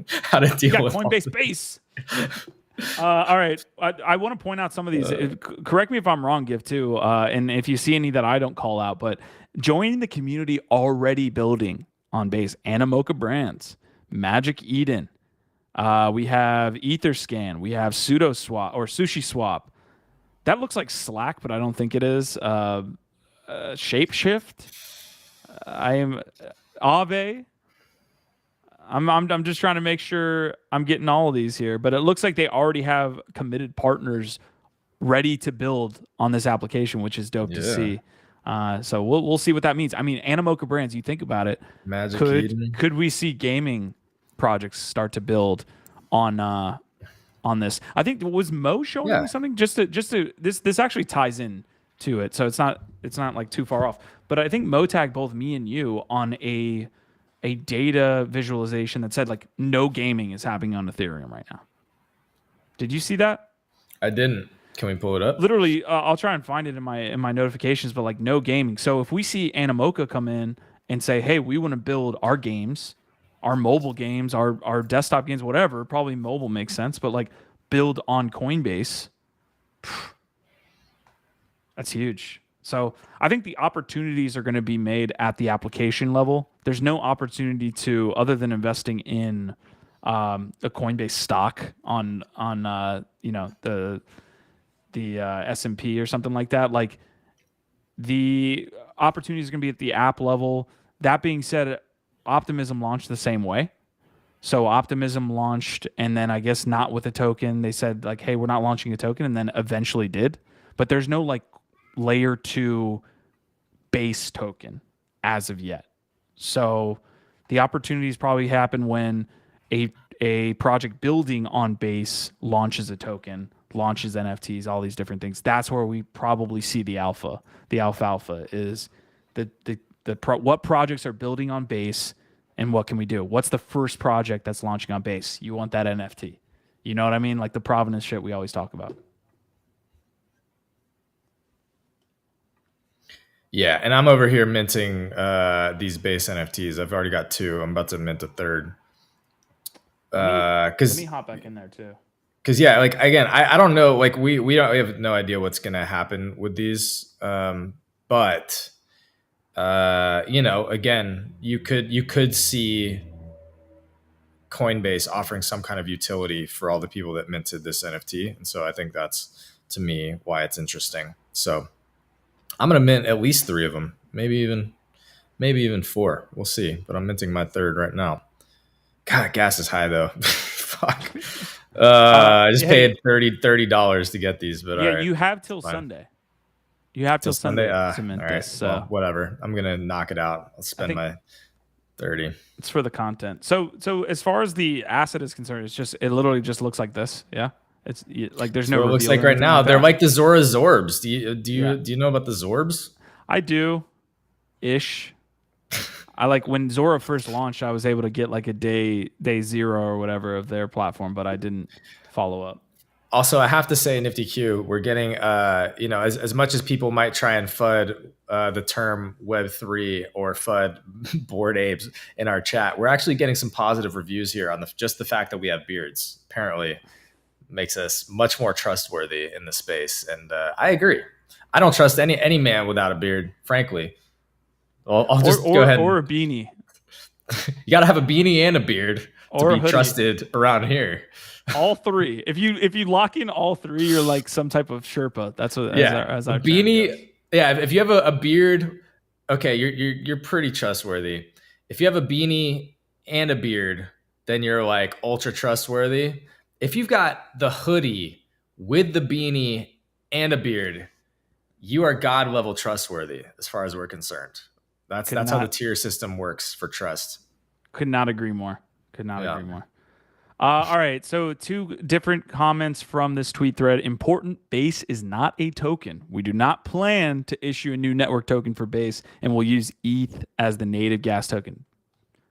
how to deal with Coinbase Base. All right. I want to point out some of these. Correct me if I'm wrong, Give, too. And if you see any that I don't call out, but joining the community already building on Base, Animoca Brands, Magic Eden. We have Etherscan. We have SudoSwap or SushiSwap. That looks like Slack, but I don't think it is. Shapeshift. I am Aave. I'm just trying to make sure I'm getting all of these here, but it looks like they already have committed partners ready to build on this application, which is dope to see. So we'll see what that means. I mean, Animoca Brands, you think about it, could we see gaming projects start to build on this? I think was Mo showing me something just to this actually ties in to it, so it's not like too far off. But I think Mo tagged both me and you on a data visualization that said like no gaming is happening on Ethereum right now. Did you see that? I didn't. Can we pull it up? Literally, I'll try and find it in my notifications, but like no gaming. So if we see Animoca come in and say, hey, we want to build our games, our mobile games, our desktop games, whatever, probably mobile makes sense, but like build on Coinbase, that's huge. So I think the opportunities are going to be made at the application level. There's no opportunity to, other than investing in a Coinbase stock on the S&P or something like that. Like the opportunity is going to be at the app level. That being said, Optimism launched the same way. So Optimism launched, and then I guess not with a token. They said like, hey, we're not launching a token, and then eventually did. But there's no like layer 2 base token as of yet. So the opportunities probably happen when a project building on Base launches a token, launches NFTs, all these different things. That's where we probably see the alpha. The alpha is what projects are building on Base and what can we do? What's the first project that's launching on Base? You want that NFT. You know what I mean? Like the provenance shit we always talk about. Yeah, and I'm over here minting these Base NFTs. I've already got 2. I'm about to mint a third. Let me hop back in there too. Because like again, I don't know. Like we have no idea what's gonna happen with these. But again, you could see Coinbase offering some kind of utility for all the people that minted this NFT, and so I think that's to me why it's interesting. So I'm gonna mint at least 3 of them, maybe even 4. We'll see. But I'm minting my third right now. God, gas is high though. Fuck. I just paid $30 to get these, but yeah, you have till Sunday. You have till Sunday to mint this. So well, whatever. I'm gonna knock it out. I'll spend my 30. It's for the content. So as far as the asset is concerned, it literally just looks like this. Yeah. It's like there's no. It looks like right now they're like the Zora Zorbs. Do you know about the Zorbs? I do, ish. I like when Zora first launched, I was able to get like a day 0 or whatever of their platform, but I didn't follow up. Also, I have to say, Nifty Q, we're getting as much as people might try and FUD the term Web3 or FUD Bored Apes in our chat, we're actually getting some positive reviews here on just the fact that we have beards. Apparently makes us much more trustworthy in the space. And I agree. I don't trust any man without a beard, frankly. I'll just go ahead. Or a beanie. You got to have a beanie and a beard to be trusted around here. All 3. If you lock in all 3, you're like some type of Sherpa. That's what. As our beanie. Yeah. If you have a beard, okay, you're pretty trustworthy. If you have a beanie and a beard, then you're like ultra trustworthy. If you've got the hoodie with the beanie and a beard, you are God level trustworthy as far as we're concerned. That's how the tier system works for trust. Could not agree more. Could not agree more. All right, so 2 different comments from this tweet thread. Important, Base is not a token. We do not plan to issue a new network token for Base, and we'll use ETH as the native gas token.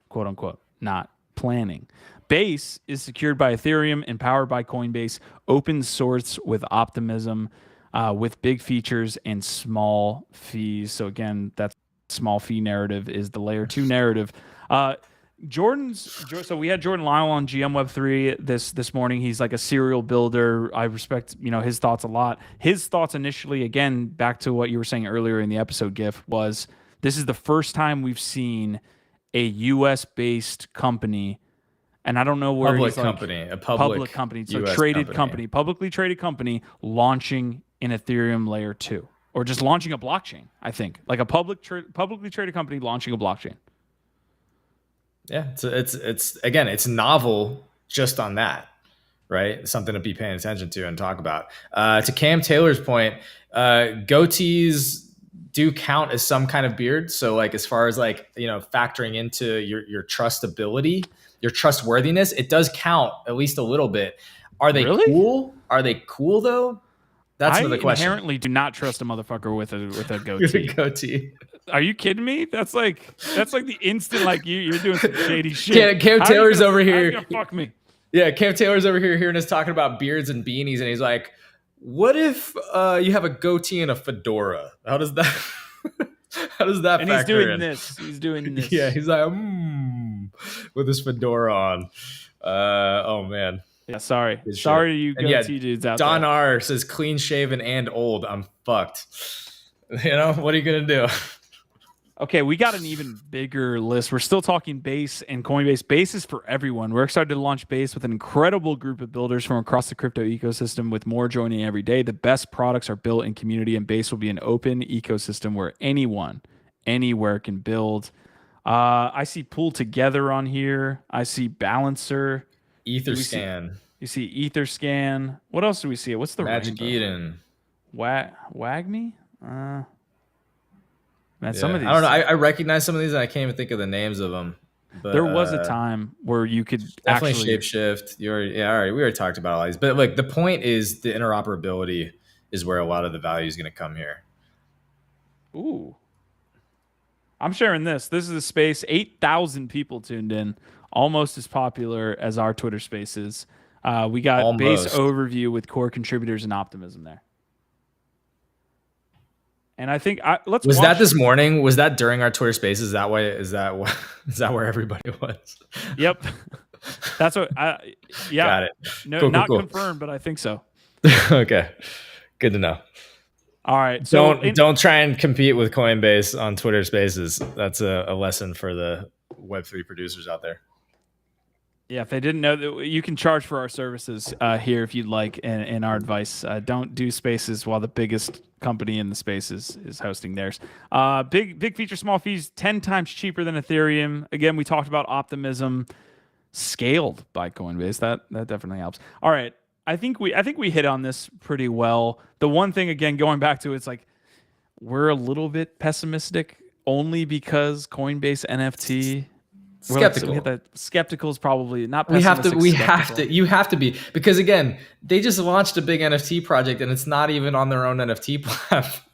Quote unquote, not planning. Base is secured by Ethereum and powered by Coinbase, open source with optimism, with big features and small fees. So again, that small fee narrative is the layer 2 narrative. So we had Jordan Lyle on GM Web3 this morning. He's like a serial builder. I respect his thoughts a lot. His thoughts initially, again, back to what you were saying earlier in the episode, GIF, was this is the first time we've seen a U.S. based company, and I don't know where public he's like, company, a public company, so US traded company, publicly traded company launching an Ethereum layer 2, or just launching a blockchain. I think like a publicly traded company launching a blockchain. Yeah, it's again, it's novel just on that, right? Something to be paying attention to and talk about. To Cam Taylor's point, goatees do count as some kind of beard. So like as far as like factoring into your trustability, your trustworthiness, it does count at least a little bit. Are they cool? Are they cool though? That's another question. I inherently do not trust a motherfucker with a goatee. Goatee. Are you kidding me? That's like the instant like you're doing some shady shit. Cam Taylor's over here. How you gonna fuck me? Yeah, Cam Taylor's over here hearing us talking about beards and beanies, and he's like, "What if you have a goatee and a fedora? How does that? How does that?" And he's doing this. He's doing this. Yeah, he's like, with his fedora on. Oh man. Yeah, sorry to you goatee dudes out there. Don R says clean shaven and old. I'm fucked. What are you gonna do? Okay, we got an even bigger list. We're still talking Base and Coinbase. Base is for everyone. We're excited to launch Base with an incredible group of builders from across the crypto ecosystem, with more joining every day. The best products are built in community, and Base will be an open ecosystem where anyone, anywhere can build. I see Pool Together on here. I see Balancer. Etherscan. You see Etherscan. What else do we see? What's the Magic Eden? WAGME? Man, yeah. Some of these. I don't know. I recognize some of these, and I can't even think of the names of them. But, there was a time where you could definitely shapeshift. All right. We already talked about all these, but like the point is the interoperability is where a lot of the value is going to come here. Ooh, I'm sharing this. This is a space. 8,000 people tuned in. Almost as popular as our Twitter Spaces. We got Base overview with core contributors and optimism there. And I think was that this morning? Was that during our Twitter Spaces? Is that where everybody was? Yep, that's what. Yeah, got it. No, cool, not confirmed, but I think so. Okay, good to know. All right, so don't try and compete with Coinbase on Twitter Spaces. That's a lesson for the Web3 producers out there. Yeah, if they didn't know that, you can charge for our services here if you'd like. And our advice: don't do Spaces while the biggest company in the space is hosting theirs. Big feature, small fees, 10 times cheaper than Ethereum. Again, we talked about optimism, scaled by Coinbase. That definitely helps. All right, I think we hit on this pretty well. The one thing, again, going back to it's like we're a little bit pessimistic only because Coinbase NFT. Skeptical. Skeptical is probably not. You have to be, because again, they just launched a big NFT project and it's not even on their own NFT platform.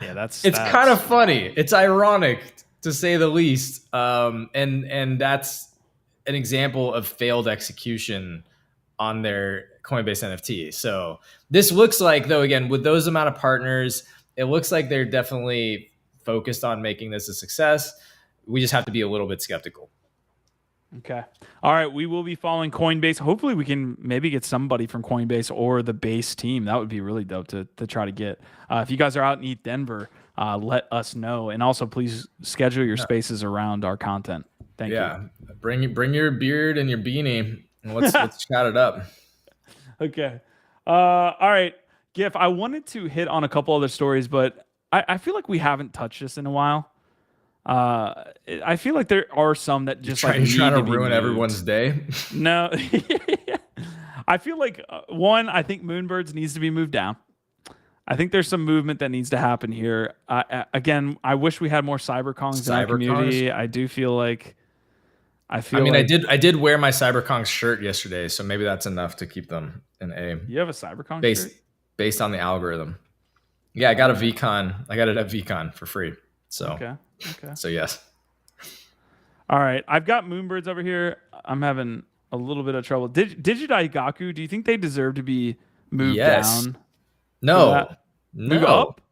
Yeah, it's kind of funny. It's ironic to say the least. And that's an example of failed execution on their Coinbase NFT. So this looks like, though, again, with those amount of partners, it looks like they're definitely focused on making this a success. We just have to be a little bit skeptical. Okay. All right. We will be following Coinbase. Hopefully we can maybe get somebody from Coinbase or the Base team. That would be really dope to try to get. If you guys are out in ETH Denver, let us know. And also please schedule your spaces around our content. Thank you. Yeah. Bring your beard and your beanie and let's chat it up. Okay. All right. GIF, I wanted to hit on a couple other stories, but I feel like we haven't touched this in a while. I feel like there are some that just You're like need trying to be ruin moved. everyone's day. No, I feel like one. I think Moonbirds needs to be moved down. I think there's some movement that needs to happen here. Again, I wish we had more CyberKongs in our community. I do feel like. I mean, like I did wear my CyberKong shirt yesterday, so maybe that's enough to keep them in A. You have a CyberKong shirt? Based on the algorithm. Yeah, I got a Veecon. I got it at Veecon for free. So okay. So yes. All right, I've got Moonbirds over here. I'm having a little bit of trouble. Digidaigaku, do you think they deserve to be moved down? No. Move up?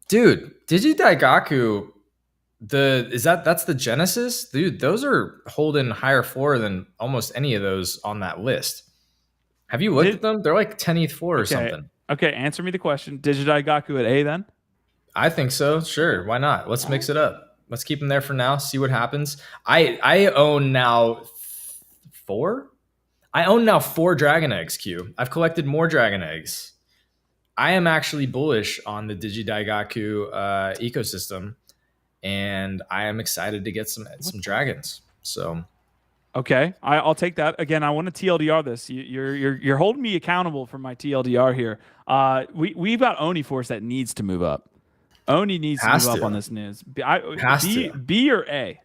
Dude, Digidaigaku, that's the Genesis? Dude, those are holding higher floor than almost any of those on that list. Have you looked at them? They're like 10 ETH floor or something. Okay, answer me the question. Digidaigaku at A then? I think so. Sure. Why not? Let's mix it up. Let's keep them there for now. See what happens. I own now 4. I own now 4 Dragon Eggs, Q. I've collected more Dragon Eggs. I am actually bullish on the Digidaigaku ecosystem, and I am excited to get some dragons. So, okay, I'll take that. Again, I want to TLDR this. You're holding me accountable for my TLDR here. We've got Oni Force that needs to move up. Oni needs to move up on this news. B or A?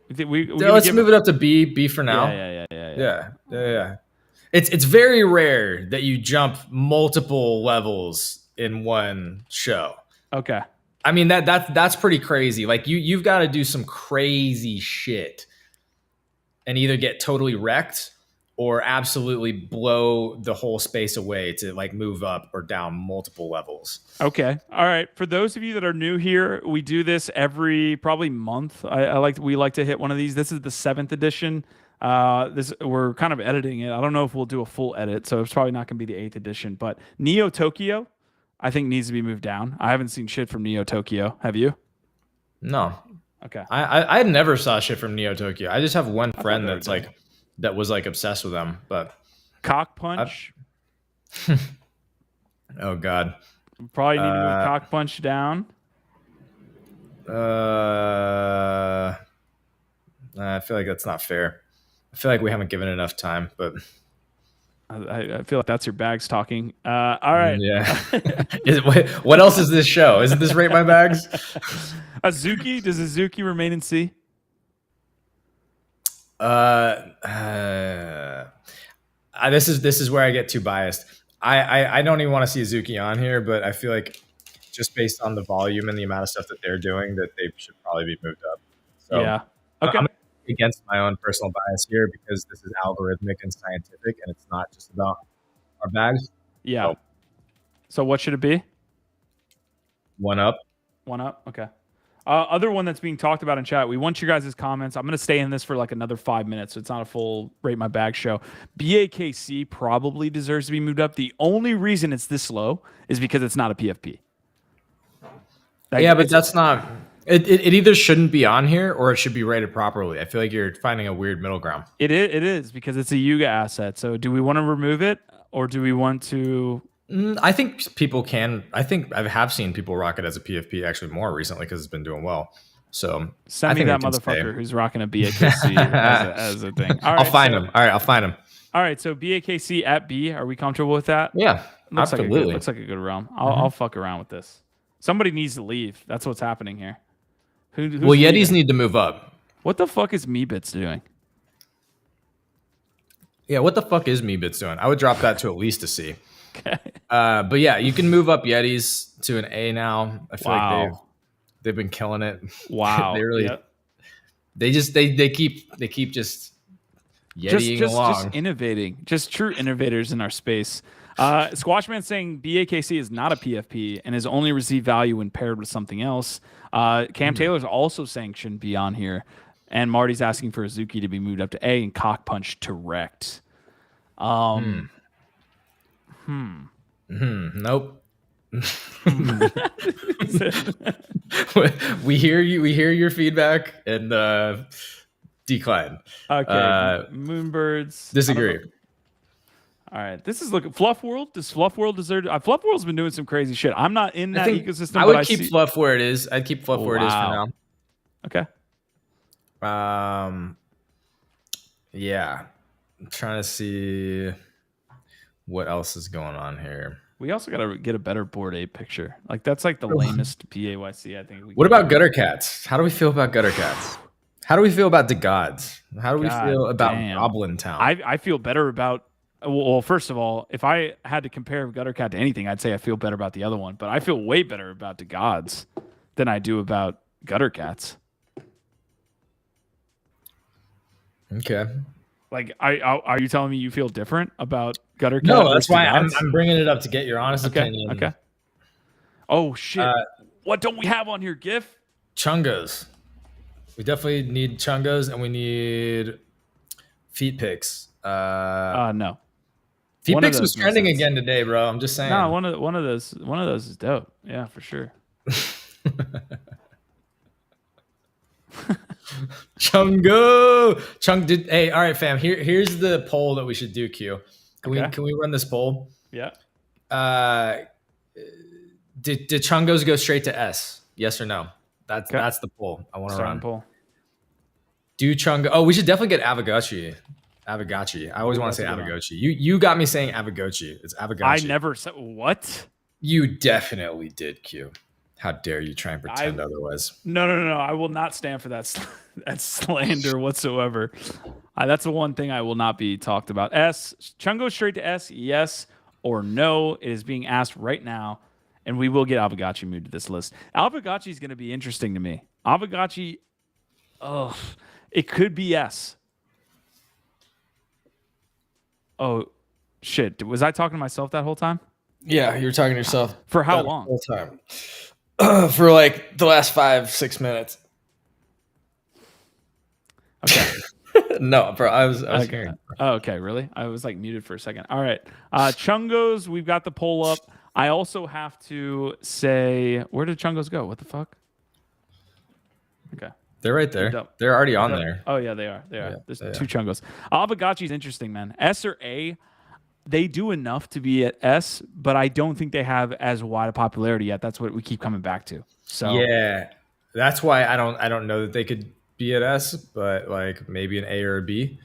Let's move it up to B. B for now. Yeah. It's very rare that you jump multiple levels in one show. Okay. I mean that's pretty crazy. Like you've got to do some crazy shit and either get totally wrecked or absolutely blow the whole space away to like move up or down multiple levels. Okay. All right. For those of you that are new here, we do this every probably month. We like to hit one of these. This is the 7th edition. We're kind of editing it. I don't know if we'll do a full edit, so it's probably not going to be the 8th edition. But Neo Tokyo, I think needs to be moved down. I haven't seen shit from Neo Tokyo. Have you? No. Okay. I never saw shit from Neo Tokyo. I just have one friend that was like obsessed with them. But Cock Punch. Oh God. Probably need to move Cock Punch down. I feel like that's not fair. I feel like we haven't given it enough time, but I feel like that's your bags talking. All right. Yeah. What else is this show? Isn't this Rate My Bags? Azuki, does Azuki remain in C? This is where I get too biased. I don't even want to see Azuki on here, but I feel like just based on the volume and the amount of stuff that they're doing, that they should probably be moved up. So yeah. Okay. I'm against my own personal bias here because this is algorithmic and scientific, and it's not just about our bags. Yeah. So what should it be? 1 up. 1 up. Okay. Other one that's being talked about in chat. We want your guys' comments. I'm going to stay in this for like another 5 minutes, so it's not a full Rate My Bag show. BAKC probably deserves to be moved up. The only reason it's this low is because it's not a PFP. But that's not. It either shouldn't be on here or it should be rated properly. I feel like you're finding a weird middle ground. It is because it's a Yuga asset. So do we want to remove it or do we want to? I think people can. I think I have seen people rock it as a PFP actually more recently because it's been doing well. So send me that motherfucker who's rocking a BAKC as a thing. All right, I'll find him. All right, I'll find him. All right, so BAKC at B. Are we comfortable with that? Yeah, absolutely. Looks like a good realm. I'll fuck around with this. Somebody needs to leave. That's what's happening here. Who's Yetis need to move up. What the fuck is Meebits doing? Yeah, what the fuck is Meebits doing? I would drop that to at least a C. Okay. But yeah, you can move up Yetis to an A now. I feel like they've been killing it. Wow. They really. Yep. They keep just Yetiing along. Just innovating. Just true innovators in our space. Squashman saying BAKC is not a PFP and has only received value when paired with something else. Cam Taylor's also saying shouldn't be on here. And Marty's asking for Azuki to be moved up to A and Cock Punch to Rect. Nope. We hear you. We hear your feedback and decline. Okay. Moonbirds. Disagree. All right. This is looking Fluff World. Does Fluff World deserve? Fluff World's been doing some crazy shit. I'm not in that ecosystem. I would keep Fluff where it is. I'd keep Fluff where it is for now. Okay. Yeah. I'm trying to see what else is going on here. We also got to get a better Bored Ape picture. Like that's like the lamest PAYC I think. What about gutter cats? How do we feel about gutter cats? How do we feel about the gods? How do we feel about Goblin Town? I feel better about. Well, first of all, if I had to compare Gutter Cat to anything, I'd say I feel better about the other one. But I feel way better about the gods than I do about Gutter Cats. Okay. Like, are you telling me you feel different about Gutter Cat? No, that's why I'm bringing it up to get your honest okay, opinion. Okay. Oh shit! What don't we have on here? GIF? Chungos. We definitely need chungos, and we need feet pics. No. Feet pics was trending again today, bro. I'm just saying. No, one of those is dope. Yeah, for sure. Chungo. Hey, all right, fam. Here's the poll that we should do. Q. Can we run this poll? Yeah. Did chungos go straight to S? Yes or no? That's the poll I want to run. Poll. Do chungo? Oh, we should definitely get Avagachi. Avagachi. I always want to say Avagachi. You got me saying Avagachi. It's Avagachi. I never said what. You definitely did, Q. How dare you try and pretend otherwise? No. I will not stand for that slander whatsoever. That's the one thing I will not be talked about. S. Chungo straight to S, yes or no. It is being asked right now, and we will get Avagachi moved to this list. Avagachi is going to be interesting to me. Avagachi, it could be S. Oh, shit. Was I talking to myself that whole time? Yeah, you were talking to yourself. For how long? The whole time. For like the last 5-6 minutes. Okay. No, bro, I was hearing. Oh, okay, really? I was like muted for a second. All right. Chungos, we've got the poll up. I also have to say, where did Chungos go? What the fuck? Okay. They're right there. They're already on there. Oh, yeah, they are. There's two Chungos. Avagachi's interesting, man. S or A, they do enough to be at S, but I don't think they have as wide a popularity yet. That's what we keep coming back to. So yeah, that's why I don't know that they could be at S, but like maybe an A or a B.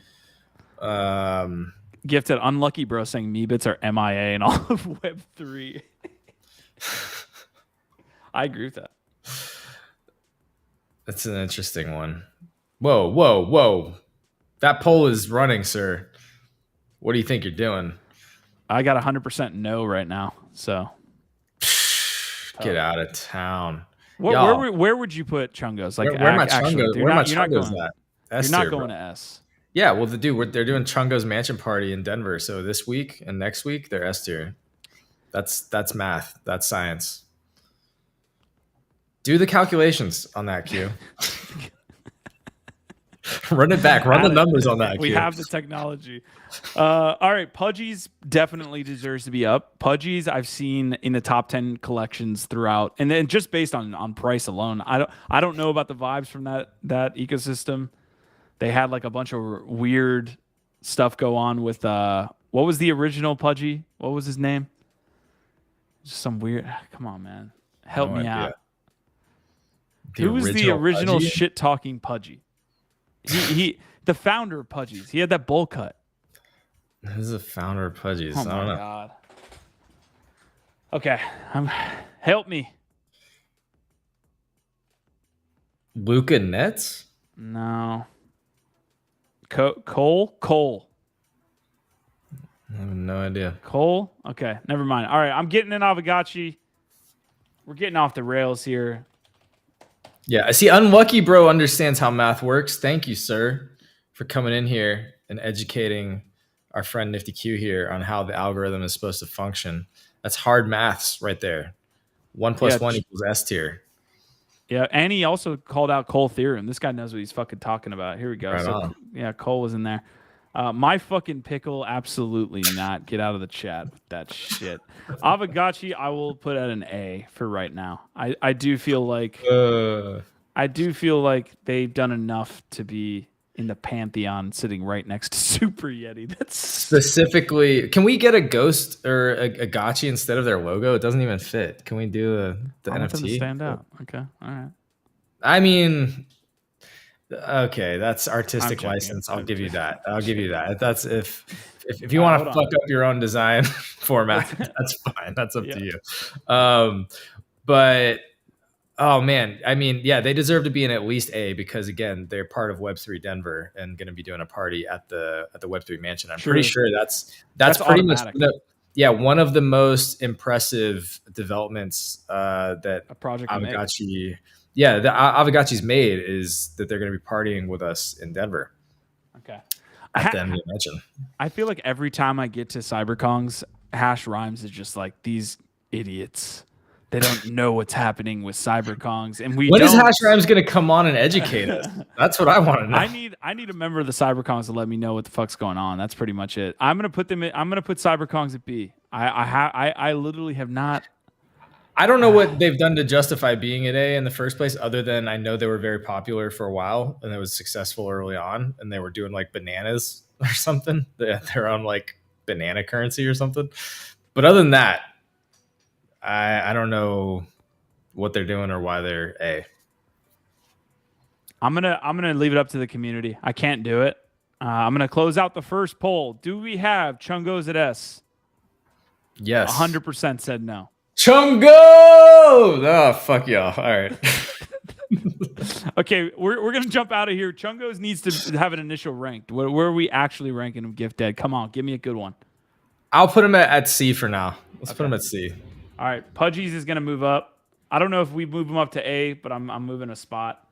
Gifted unlucky bro saying Meebits are MIA and all of Web3. I agree with that. That's an interesting one. Whoa. That poll is running, sir. What do you think you're doing? I got 100% no right now. So get out of town. Where would you put Chungos? Like where my Chungos? Where my Chungos at? You're not going to S. Yeah, well, they're doing Chungo's mansion party in Denver. So this week and next week they're S tier. That's math. That's science. Do the calculations on that, Q. Run it back. Run the numbers on that, Q. We have the technology. All right, Pudgy's definitely deserves to be up. Pudgy's I've seen in the top 10 collections throughout, and then just based on price alone, I don't know about the vibes from that ecosystem. They had like a bunch of weird stuff go on with what was the original Pudgy? What was his name? Just some weird. Come on, man, help me out. Who was the original shit talking Pudgy? He the founder of Pudgy's. He had that bowl cut. Who's the founder of Pudgy's? Oh I don't know. God. Okay, help me. Luca Nets? No. Cole. I have no idea. Cole? Okay, never mind. All right, I'm getting an Avagachi. We're getting off the rails here. Yeah, I see. Unlucky bro understands how math works. Thank you, sir, for coming in here and educating our friend Nifty Q here on how the algorithm is supposed to function. That's hard maths right there. 1 + 1 = S tier. Yeah, and he also called out Cole theorem. This guy knows what he's fucking talking about. Here we go. Right on. Yeah, Cole was in there. My fucking pickle, absolutely not. Get out of the chat with that shit. Avagachi, I will put at an A for right now. I do feel like they've done enough to be in the pantheon, sitting right next to Super Yeti. That's specifically. Can we get a ghost or a Gachi instead of their logo? It doesn't even fit. Can we do the NFT? Want them to stand out. Okay, all right. I mean, Okay, that's artistic joking. license. I'll I'm give you joking. that. I'll give you that. That's if you want to fuck up your own design format, that's fine. That's up to you. But oh man, I mean, yeah, they deserve to be in at least A because again, they're part of Web3 Denver and going to be doing a party at the Web3 mansion. I'm pretty sure that's pretty automatic. much one of the most impressive developments that a project Aavegotchi. Yeah, the Aavegotchi's made is that they're going to be partying with us in Denver. Okay. At the NBA mansion. I feel like every time I get to CyberKong's, Hash Rhymes is just like these idiots. They don't know what's happening with CyberKong's, and when is Hash Rhymes going to come on and educate us? That's what I want to know. I need a member of the CyberKong's to let me know what the fuck's going on. That's pretty much it. I'm gonna put CyberKong's at B. I literally have not. I don't know what they've done to justify being at A in the first place, other than I know they were very popular for a while and it was successful early on, and they were doing like bananas or something. They're on like banana currency or something. But other than that, I don't know what they're doing or why they're A. I'm gonna leave it up to the community. I can't do it. I'm gonna close out the first poll. Do we have Chungos at S? Yes. 100% said no. Chungo! Oh, fuck y'all. All right. Okay, we're gonna jump out of here. Chungos needs to have an initial ranked. Where are we actually ranking him? Gift Dead. Come on, give me a good one. I'll put him at C for now. Let's put him at C. All right, Pudgies is gonna move up. I don't know if we move him up to A, but I'm moving a spot.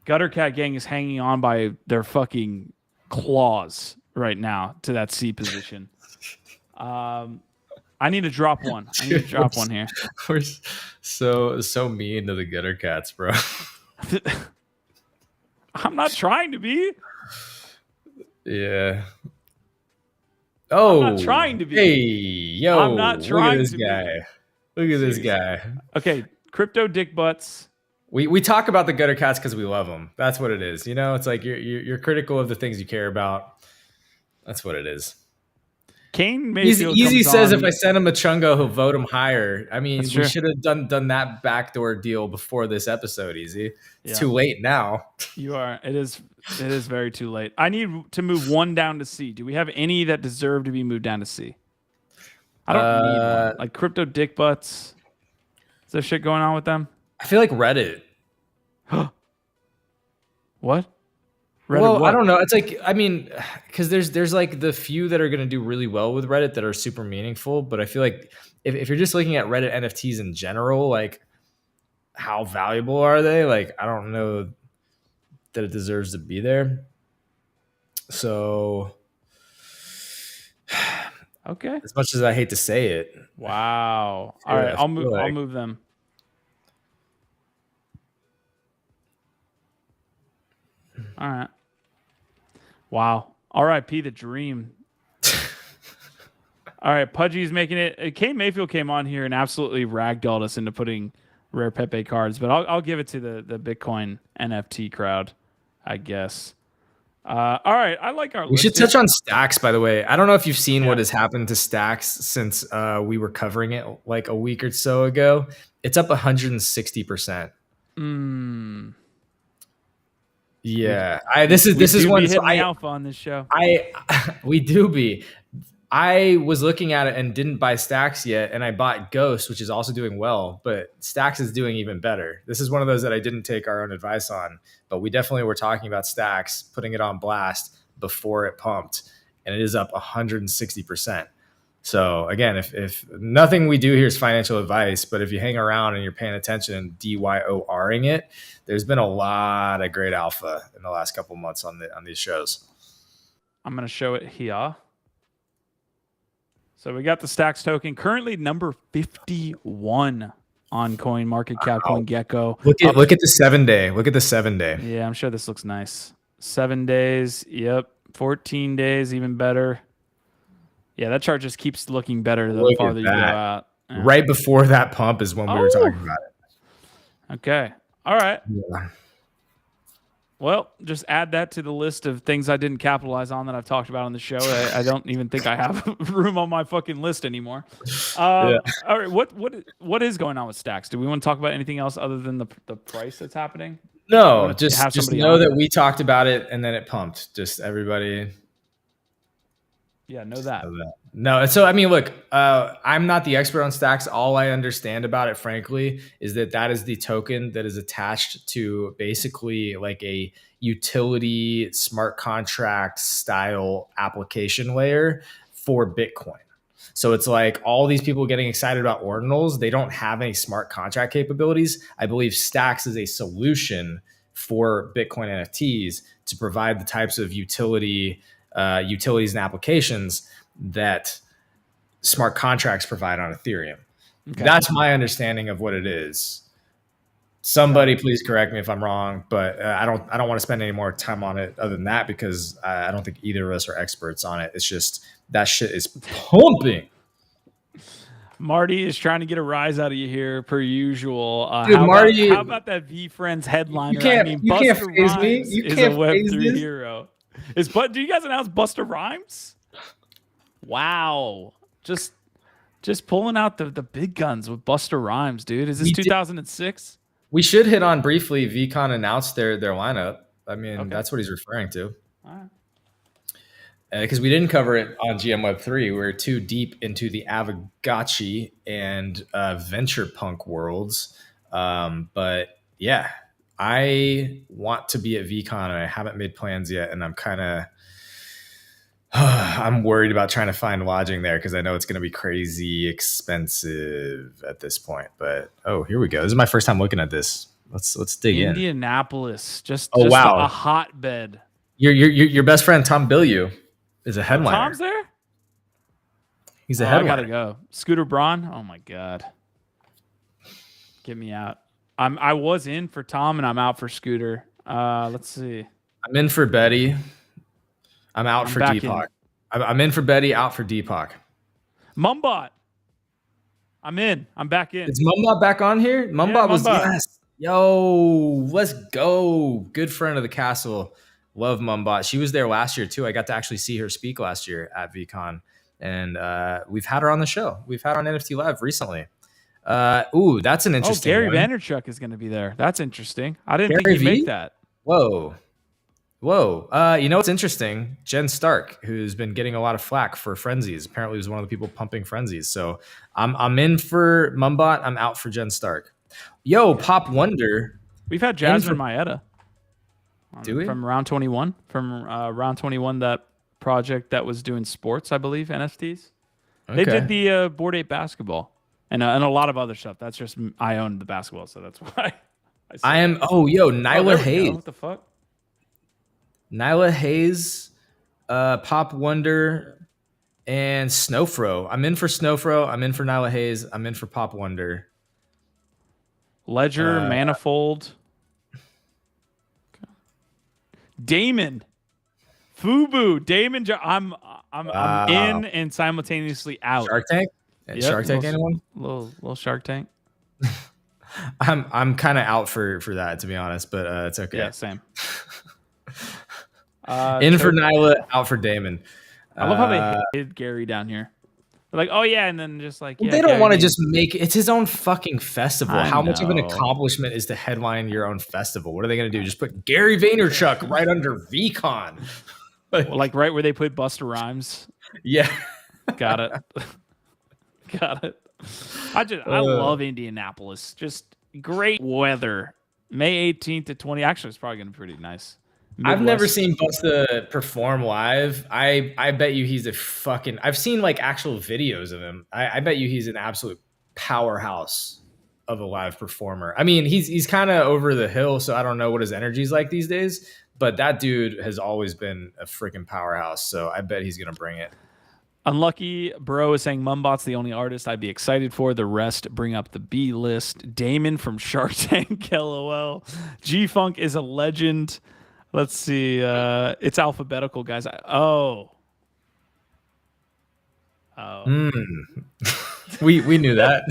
Gutter Cat Gang is hanging on by their fucking claws right now to that C position. I need to drop one. I need to drop one here. We're so mean to the Gutter Cats, bro. I'm not trying to be. Yeah. Oh, I'm not trying to be. Hey, yo. I'm not trying to be. Look at this guy. Okay, Crypto Dick Butts. We talk about the Gutter Cats because we love them. That's what it is. You know, it's like you're critical of the things you care about. That's what it is. Kane Mayfield Easy says on. If I send him a Chungo, he'll vote him higher. I mean, we should have done that backdoor deal before this episode, Easy. It's too late now. You are. It is very too late. I need to move one down to C. Do we have any that deserve to be moved down to C? I don't need one. Like Crypto Dick Butts. Is there shit going on with them? I feel like Reddit. What? Reddit, well, I don't know. It's like, I mean, because there's like the few that are going to do really well with Reddit that are super meaningful. But I feel like if you're just looking at Reddit NFTs in general, like how valuable are they? Like, I don't know that it deserves to be there. So, okay. As much as I hate to say it. Wow. All right. I'll move them. All right. Wow. R.I.P. the dream. All right. Pudgy's making it. Kane Mayfield came on here and absolutely ragdolled us into putting rare Pepe cards, but I'll give it to the Bitcoin NFT crowd, I guess. All right. I like our. We should touch on Stacks, by the way. I don't know if you've seen what has happened to Stacks since we were covering it like a week or so ago. It's up 160%. Yeah, this is one hitting the alpha on this show. We do be. I was looking at it and didn't buy Stacks yet, and I bought Ghost, which is also doing well, but Stacks is doing even better. This is one of those that I didn't take our own advice on, but we definitely were talking about Stacks, putting it on blast before it pumped, and it is up 160%. So again, if nothing we do here is financial advice, but if you hang around and you're paying attention and DYORing it, there's been a lot of great alpha in the last couple of months on these shows. I'm going to show it here. So we got the Stacks token, currently number 51 on CoinMarketCap, CoinGecko. Look at the 7 day. Look at the 7 day. Yeah, I'm sure this looks nice. 7 days. Yep. 14 days, even better. Yeah, that chart just keeps looking better the farther you go out. Yeah. Right before that pump is when we were talking about it. Okay. All right. Yeah. Well, just add that to the list of things I didn't capitalize on that I've talked about on the show. I don't even think I have room on my fucking list anymore. All right. What is going on with Stacks? Do we want to talk about anything else other than the price that's happening? No, want to just have just somebody know on? that we talked about it and then it pumped. Just everybody Yeah, know that. know that. No, so I mean, look, I'm not the expert on stacks. All I understand about it, frankly, is that that is the token that is attached to basically like a utility smart contract style application layer for Bitcoin. So it's like all these people getting excited about ordinals, they don't have any smart contract capabilities. I believe Stacks is a solution for Bitcoin NFTs to provide the types of utilities and applications that smart contracts provide on Ethereum. Okay. That's my understanding of what it is. Somebody please correct me if I'm wrong, but I don't want to spend any more time on it other than that because I don't think either of us are experts on it. It's just that shit is pumping. Marty is trying to get a rise out of you here, per usual. Dude, Marty, How about that V Friends headliner? you can't Buster phase me. Rhymes You is a can't phase Web3 this. hero. Do you guys announce Buster Rhymes? Wow, just pulling out the big guns with Buster Rhymes, dude. Is this 2006? We should hit on briefly. Veecon announced their lineup. I mean, that's what he's referring to. All right. Because we didn't cover it on GM Web3. We were too deep into the Avagachi and venture punk worlds. But yeah, I want to be at Veecon and I haven't made plans yet. And I'm kind of, I'm worried about trying to find lodging there because I know it's going to be crazy expensive at this point. But oh, here we go. This is my first time looking at this. Let's dig in. Indianapolis, just wow, a hotbed. Your best friend Tom Bilyeu is a headliner. Tom's there? He's a headliner. I gotta go. Scooter Braun. Oh my god, get me out. I was in for Tom and I'm out for Scooter. Let's see. I'm in for Betty. I'm out for Deepak. I'm in for Betty, out for Deepak. Mumbot. I'm in. I'm back in. Is Mumbot back on here? Mumbot was yes. Yo, let's go. Good friend of the castle. Love Mumbot. She was there last year too. I got to actually see her speak last year at Veecon. And we've had her on the show. We've had her on NFT Live recently. Ooh, that's an interesting Gary one. Vaynerchuk is going to be there. That's interesting. I didn't think he'd make that. Whoa. You know what's interesting? Jen Stark, who's been getting a lot of flack for frenzies, apparently was one of the people pumping frenzies. So I'm in for Mumbot. I'm out for Jen Stark. Yo, Pop Wonder. We've had Jasmine Maeda. Do we? From Round 21. From Round 21, that project that was doing sports, I believe, NFTs. Okay. They did the Bored Ape basketball and a lot of other stuff. That's just, I own the basketball, so that's why. Nyla Hayes. What the fuck? Nyla Hayes, Pop Wonder, and Snowfro. I'm in for Snowfro. I'm in for Nyla Hayes. I'm in for Pop Wonder. Ledger, Manifold. Damon. Fubu. Damon. I'm in and simultaneously out. Shark Tank? Shark Tank, anyone? Little Shark Tank. I'm kind of out for that, to be honest, but it's okay. Yeah, same. In for Nyla, out for Damon. I love how they hated Gary down here. They're like, oh yeah, and then just like, well, they don't want to just make it's his own fucking festival. How much of an accomplishment is to headline your own festival? What are they going to do? Just put Gary Vaynerchuk right under Veecon, like right where they put Buster Rhymes. Yeah, got it. Got it. I love Indianapolis. Just great weather. May 18th to 20. Actually, it's probably going to be pretty nice. Midwest. I've never seen Busta perform live. I bet you he's a fucking. I've seen like actual videos of him. I bet you he's an absolute powerhouse of a live performer. I mean, he's kind of over the hill, so I don't know what his energy's like these days. But that dude has always been a freaking powerhouse. So I bet he's gonna bring it. Unlucky Bro is saying Mumbot's the only artist I'd be excited for. The rest bring up the B list. Damon from Shark Tank, LOL. G-Funk is a legend. Let's see. It's alphabetical, guys. We knew that.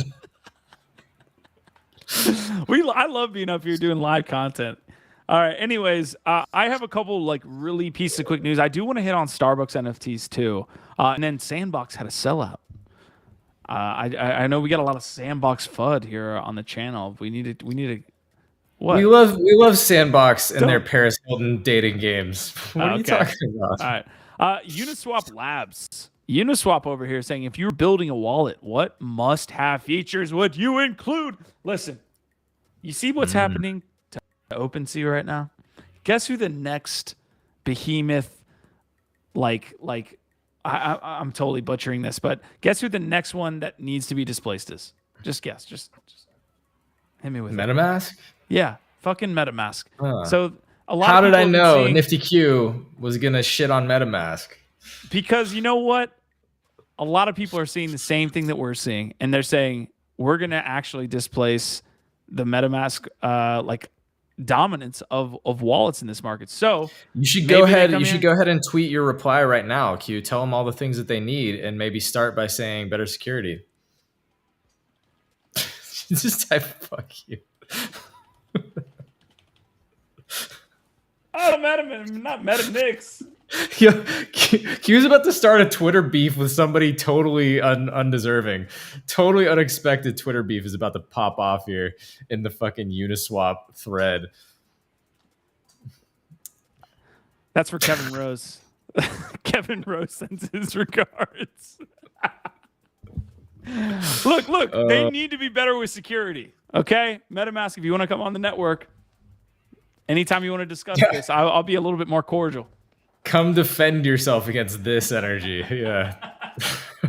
I love being up here doing live content. All right. Anyways, I have a couple like really pieces of quick news. I do want to hit on Starbucks NFTs too. And then Sandbox had a sellout. I know we got a lot of Sandbox FUD here on the channel. We need to What? We love Sandbox and their Don't- Paris Hilton dating games. What are you Okay. talking about? All right. Uniswap Labs. Uniswap over here saying, if you're building a wallet, what must-have features would you include? Listen, you see what's happening to OpenSea right now? Guess who the next behemoth, I'm totally butchering this, but guess who the next one that needs to be displaced is? Just guess. Just hit me with it. MetaMask? Yeah, fucking MetaMask. Huh. So a lot How of did people I have been know seeing- Nifty Q was gonna shit on MetaMask? Because you know what? A lot of people are seeing the same thing that we're seeing, and they're saying we're going to actually displace the MetaMask dominance of wallets in this market. So You should maybe go they ahead. come You should in- go ahead and tweet your reply right now, Q. Tell them all the things that they need, and maybe start by saying better security. Just type "fuck you." Oh, not MetaMix. Yo, Q's about to start a Twitter beef with somebody totally undeserving. Totally unexpected Twitter beef is about to pop off here in the fucking Uniswap thread. That's for Kevin Rose. Kevin Rose sends his regards. Look, they need to be better with security. Okay? MetaMask, if you want to come on the network, anytime you want to discuss this, I'll be a little bit more cordial. Come defend yourself against this energy. Yeah.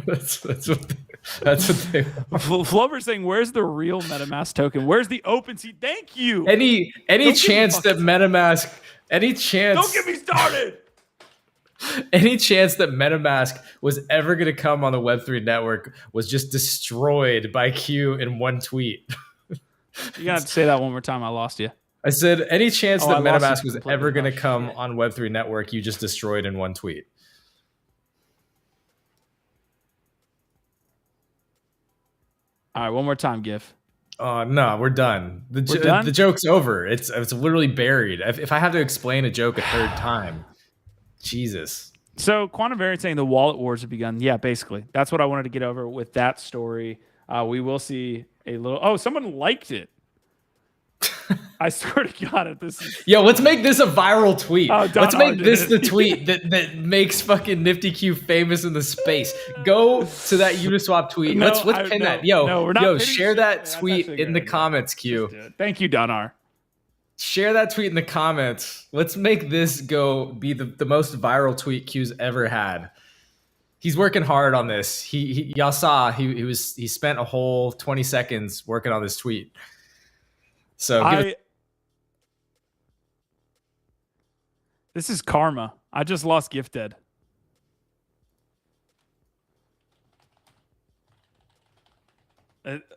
that's what they want. Flover's saying, where's the real MetaMask token? Where's the OpenSea? Thank you. Any Don't chance get me that MetaMask Don't get me started. any chance that MetaMask was ever going to come on the Web3 network was just destroyed by Q in one tweet. You got to say that one more time. I lost you. I said, any chance Oh, that I lost MetaMask it was completely. ever going to Oh, come shit. on Web3 network, you just destroyed in one tweet. All right, one more time, GIF. No, we're done. done? The joke's over. It's literally buried. If I have to explain a joke a third time, Jesus. So Quantum Variant saying the wallet wars have begun. Yeah, basically. That's what I wanted to get over with that story. We will see a little... Oh, someone liked it. I swear to God, if this is... Yo, let's make this a viral tweet. Oh, Don Let's make R did this it. the tweet that makes fucking Nifty Q famous in the space. Go to that Uniswap tweet. No, let's pin no, that. Yo, no, we're not pinning share shit. that That's tweet actually a in good the idea. comments, Q. Thank you, Don R. Share that tweet in the comments. Let's make this be the most viral tweet Q's ever had. He's working hard on this. Y'all saw he spent a whole 20 seconds working on this tweet. So This is karma. I just lost Gifted.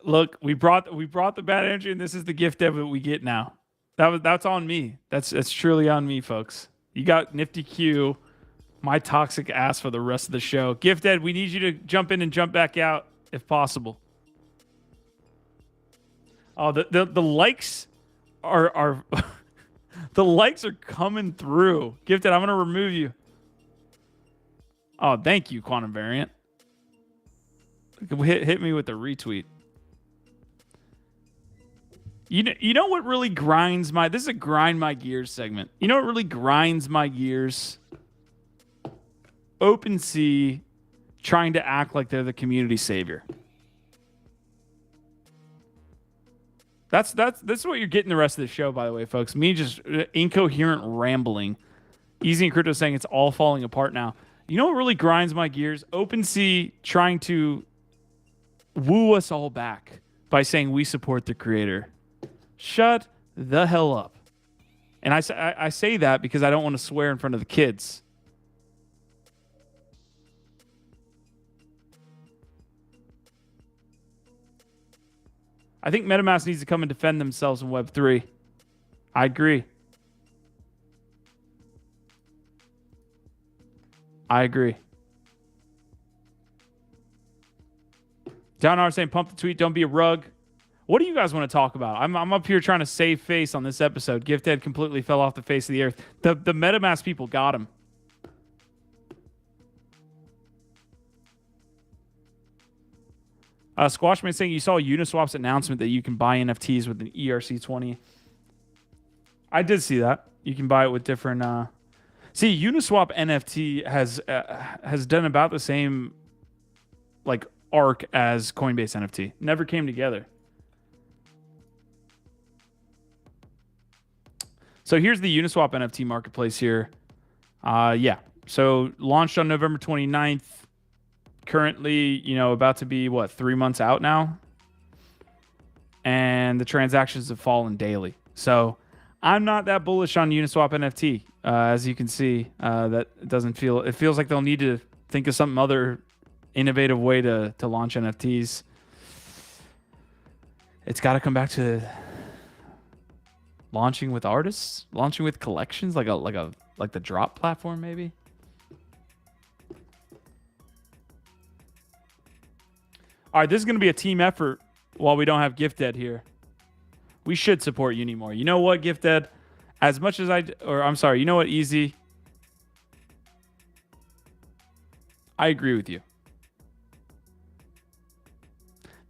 Look, we brought the bad energy, and this is the gift that we get now. That's on me. That's truly on me, folks. You got Nifty Q, my toxic ass for the rest of the show. Gifted, we need you to jump in and jump back out if possible. Oh, the likes are the likes are coming through. Gifted, I'm gonna remove you. Oh, thank you, Quantum Variant. Hit me with the retweet. You know what really grinds my... This is a grind my gears segment. You know what really grinds my gears? OpenSea trying to act like they're the community savior. This is what you're getting the rest of the show, by the way, folks. Me just incoherent rambling. Easy and Crypto saying it's all falling apart now. You know what really grinds my gears? OpenSea trying to woo us all back by saying we support the creator. Shut the hell up. And I say that because I don't want to swear in front of the kids. I think MetaMask needs to come and defend themselves in Web3. I agree. Down R saying, pump the tweet, don't be a rug. What do you guys want to talk about? I'm up here trying to save face on this episode. Gifted completely fell off the face of the earth. The MetaMask people got him. Squashman saying you saw Uniswap's announcement that you can buy NFTs with an ERC20. I did see that. You can buy it with different. See, Uniswap NFT has done about the same like arc as Coinbase NFT. Never came together. So here's the Uniswap NFT marketplace here. Yeah. So launched on November 29th. Currently, about to be 3 months out now. And the transactions have fallen daily. So I'm not that bullish on Uniswap NFT. As you can see, it feels like they'll need to think of some other innovative way to launch NFTs. It's got to come back to launching with artists, launching with collections, like the drop platform, maybe. All right, this is going to be a team effort while we don't have GiftEd here. We should support Uni more. You know what, GiftEd? As much as you know what, Easy? I agree with you.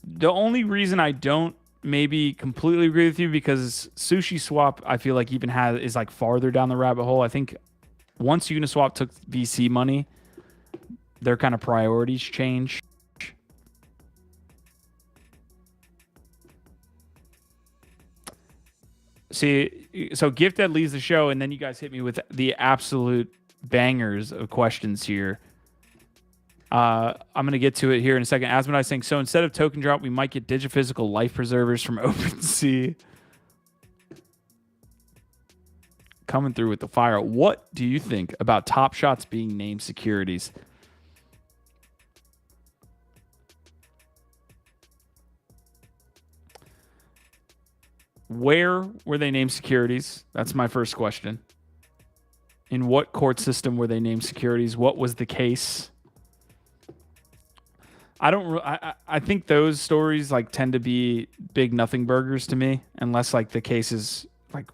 The only reason I don't maybe completely agree with you because Sushi Swap, I feel like even is like farther down the rabbit hole. I think once Uniswap took VC money, their kind of priorities change. See, so GiftEd leaves the show, and then you guys hit me with the absolute bangers of questions here. I'm going to get to it here in a second. Asmodai saying, so instead of token drop, we might get digiphysical life preservers from OpenSea. Coming through with the fire. What do you think about Top Shots being named Securities? Where were they named Securities? That's my first question. In what court system were they named Securities? What was the case? I think those stories like tend to be big nothing burgers to me, unless like the case is like,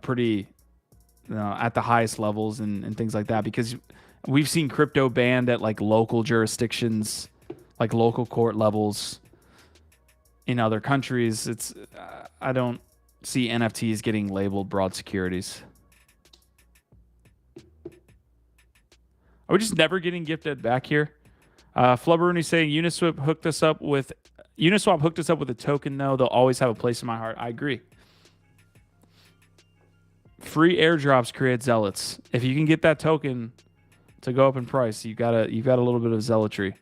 pretty, at the highest levels and things like that. Because we've seen crypto banned at like local jurisdictions, like local court levels in other countries. I don't see NFTs getting labeled broad securities. Are we just never getting GiftEd back here? Flubberoonie saying Uniswap hooked us up with a token though. They'll always have a place in my heart. I agree. Free airdrops create zealots. If you can get that token to go up in price, you've got a little bit of zealotry.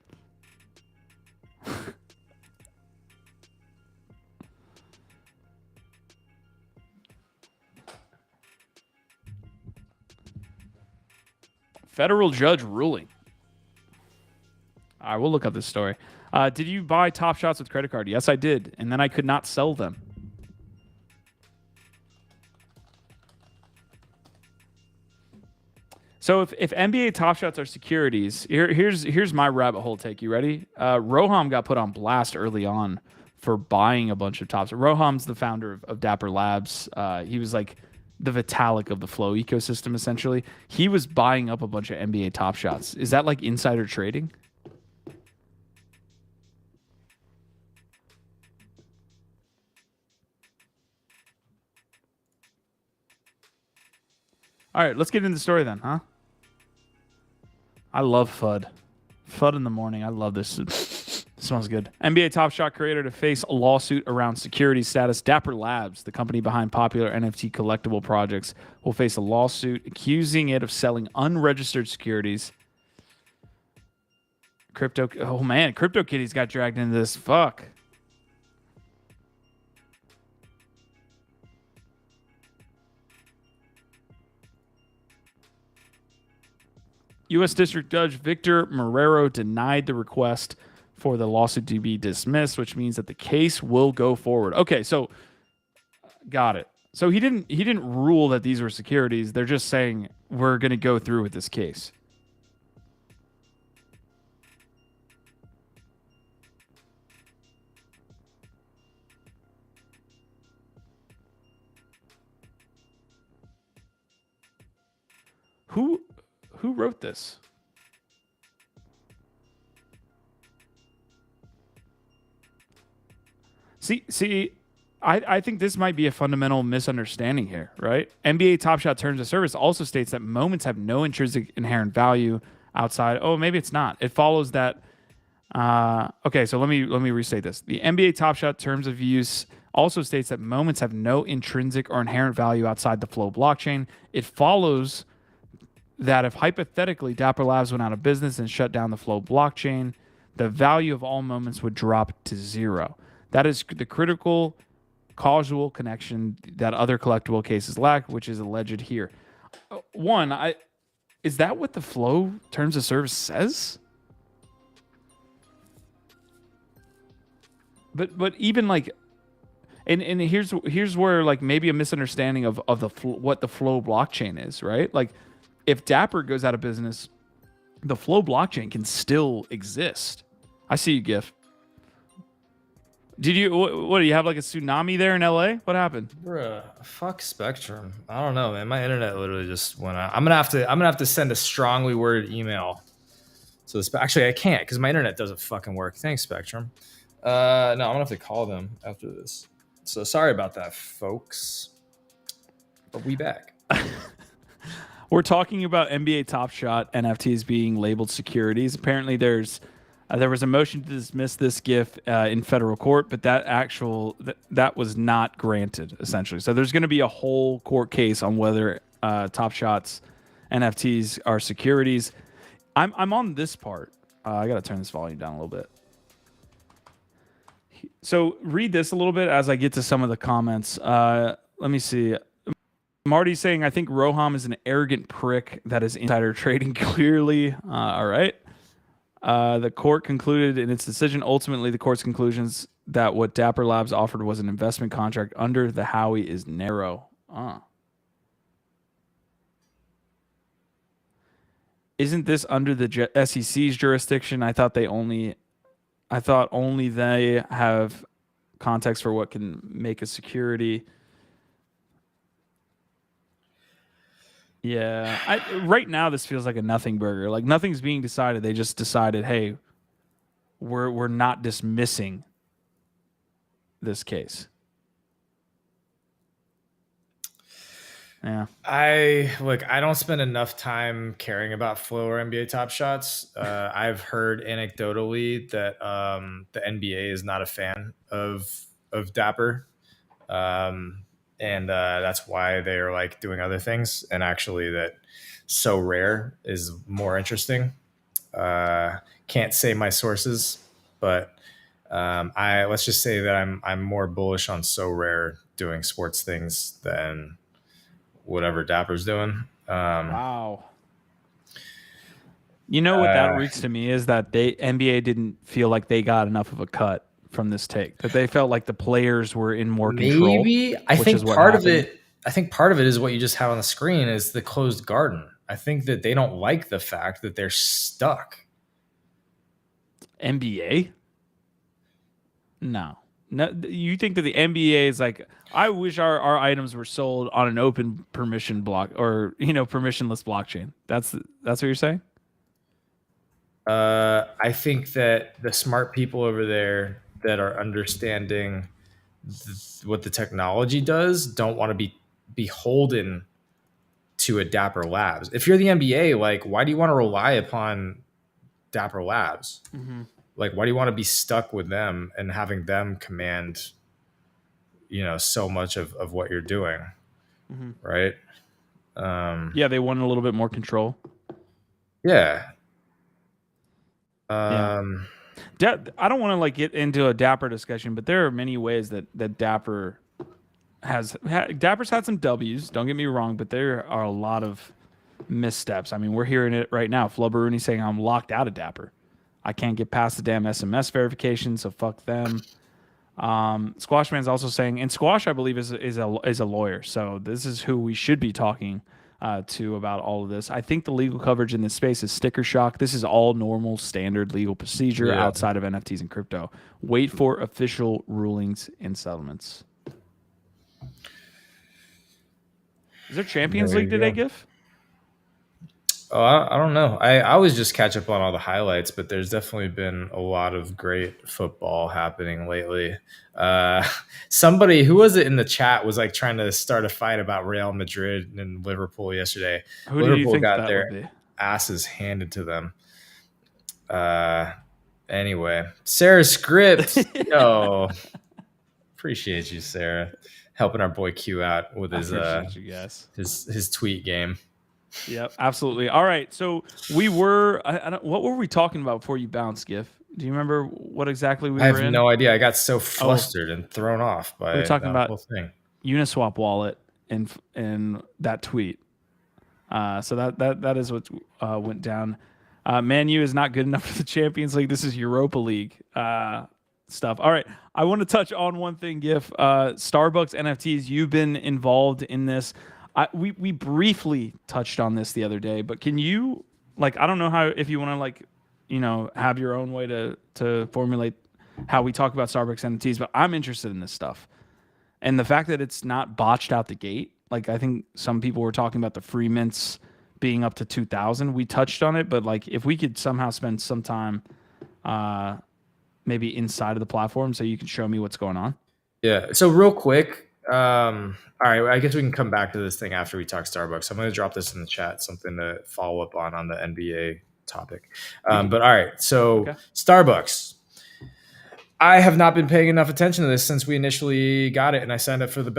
Federal judge ruling. All right, we'll look up this story. Did you buy Top Shots with credit card? Yes, I did. And then I could not sell them. So if NBA Top Shots are securities, here's my rabbit hole take. You ready? Roham got put on blast early on for buying a bunch of Top Shots. Roham's the founder of Dapper Labs. He was like the Vitalik of the Flow ecosystem, essentially. He was buying up a bunch of NBA Top Shots. Is that like insider trading? All right, let's get into the story then, huh? I love FUD. FUD in the morning. I love this. Smells good. NBA Top Shot creator to face a lawsuit around security status. Dapper Labs, the company behind popular NFT collectible projects, will face a lawsuit accusing it of selling unregistered securities. CryptoKitties got dragged into this. Fuck. U.S. District Judge Victor Marrero denied the request for the lawsuit to be dismissed, which means that the case will go forward. Okay, so got it. So he didn't rule that these were securities. They're just saying we're going to go through with this case. Who wrote this? See, I think this might be a fundamental misunderstanding here, right? NBA Top Shot Terms of Service also states that moments have no intrinsic inherent value outside. Oh, maybe it's not. It follows that. Okay, so let me restate this. The NBA Top Shot Terms of Use also states that moments have no intrinsic or inherent value outside the Flow blockchain. It follows that if hypothetically Dapper Labs went out of business and shut down the Flow blockchain, the value of all moments would drop to zero. That is the critical causal connection that other collectible cases lack, which is alleged here. Is that what the Flow Terms of Service says? But even like, and here's where like maybe a misunderstanding of what the Flow blockchain is, right? Like, if Dapper goes out of business, the Flow blockchain can still exist. I see you, GIF. Did you what do you have like a tsunami there in LA? What happened? Bruh, fuck Spectrum. I don't know, man. My internet literally just went out. I'm gonna have to send a strongly worded email. So actually I can't because my internet doesn't fucking work. Thanks, Spectrum. No, I'm gonna have to call them after this. So sorry about that, folks. But we back. We're talking about NBA Top Shot NFTs being labeled securities. Apparently, there was a motion to dismiss this GIF in federal court, but that was not granted, essentially. So there's going to be a whole court case on whether Top Shot's NFTs are securities. I'm on this part. I got to turn this volume down a little bit. So read this a little bit as I get to some of the comments. Let me see. Marty's saying, I think Roham is an arrogant prick that is insider trading clearly. All right. The court concluded in its decision, ultimately the court's conclusions that what Dapper Labs offered was an investment contract under the Howey is narrow. Isn't this under the SEC's jurisdiction? I thought only they have context for what can make a security. Yeah, right now this feels like a nothing burger. Like nothing's being decided. They just decided, hey, we're not dismissing this case. Yeah. I don't spend enough time caring about Flow or NBA Top Shots. I've heard anecdotally that the NBA is not a fan of Dapper. And that's why they're like doing other things. And actually that So Rare is more interesting. Can't say my sources, but let's just say that I'm more bullish on So Rare doing sports things than whatever Dapper's doing. Wow. You know what that reeks to me is that NBA didn't feel like they got enough of a cut from this take, that they felt like the players were in more control. Maybe I think part of it is what you just have on the screen is the closed garden. I think that they don't like the fact that they're stuck. NBA? No, you think that the NBA is like, I wish our items were sold on an open permission block or permissionless blockchain. That's what you're saying? I think that the smart people over there that are understanding what the technology does don't want to be beholden to a Dapper Labs. If you're the NBA, like, why do you want to rely upon Dapper Labs? Mm-hmm. Like, why do you want to be stuck with them and having them command, so much of what you're doing, mm-hmm. Right? Yeah, they want a little bit more control. Yeah. I don't want to get into a Dapper discussion, but there are many ways that Dapper's had some W's. Don't get me wrong, but there are a lot of missteps. I mean, we're hearing it right now. Flubberoonie saying I'm locked out of Dapper. I can't get past the damn SMS verification, so fuck them. Squashman's also saying, and Squash I believe is a lawyer, so this is who we should be talking to about all of this. I think the legal coverage in this space is sticker shock. This is all normal, standard legal procedure outside of NFTs and crypto. Wait for official rulings and settlements. Is there Champions League today, GIF? Oh, I don't know. I always just catch up on all the highlights, but there's definitely been a lot of great football happening lately. Uh, somebody, who was it in the chat, was like trying to start a fight about Real Madrid and Liverpool yesterday. Who do you Liverpool think got that would their be? asses handed to them. Anyway, Sarah Script, yo, appreciate you, Sarah, helping our boy Q out with his Appreciate you guys. his tweet game. Yep, absolutely. All right, so we were. I don't, what were we talking about before you bounced, GIF? Do you remember what exactly we I were have in? no idea. I got so flustered and thrown off by We were talking that about whole thing. Uniswap wallet and that tweet. So that is what went down. Man U is not good enough for the Champions League. This is Europa League stuff. All right, I want to touch on one thing, GIF. Starbucks NFTs. You've been involved in this. We briefly touched on this the other day, but can you, like, I don't know how, if you want to, like, you know, have your own way to formulate how we talk about Starbucks NFTs, but I'm interested in this stuff. And the fact that it's not botched out the gate, like, I think some people were talking about the free mints being up to 2,000. We touched on it, but like, if we could somehow spend some time maybe inside of the platform so you can show me what's going on. Yeah. So real quick, all right, I guess we can come back to this thing after we talk Starbucks. I'm going to drop this in the chat, something to follow up on the NBA topic. But all right, so okay. Starbucks. I have not been paying enough attention to this since we initially got it, and I signed up for the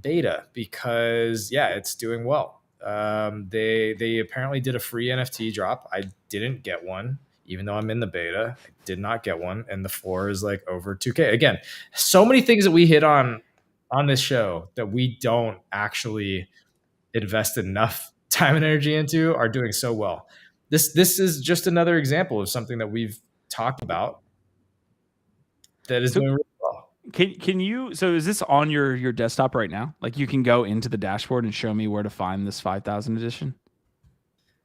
beta, because yeah, it's doing well. They apparently did a free NFT drop. I didn't get one, even though I'm in the beta. I did not get one, and the floor is like over 2K. Again, so many things that we hit on this show that we don't actually invest enough time and energy into are doing so well. This is just another example of something that we've talked about that is doing really well. Can you, so is this on your desktop right now? Like, you can go into the dashboard and show me where to find this 5,000 edition?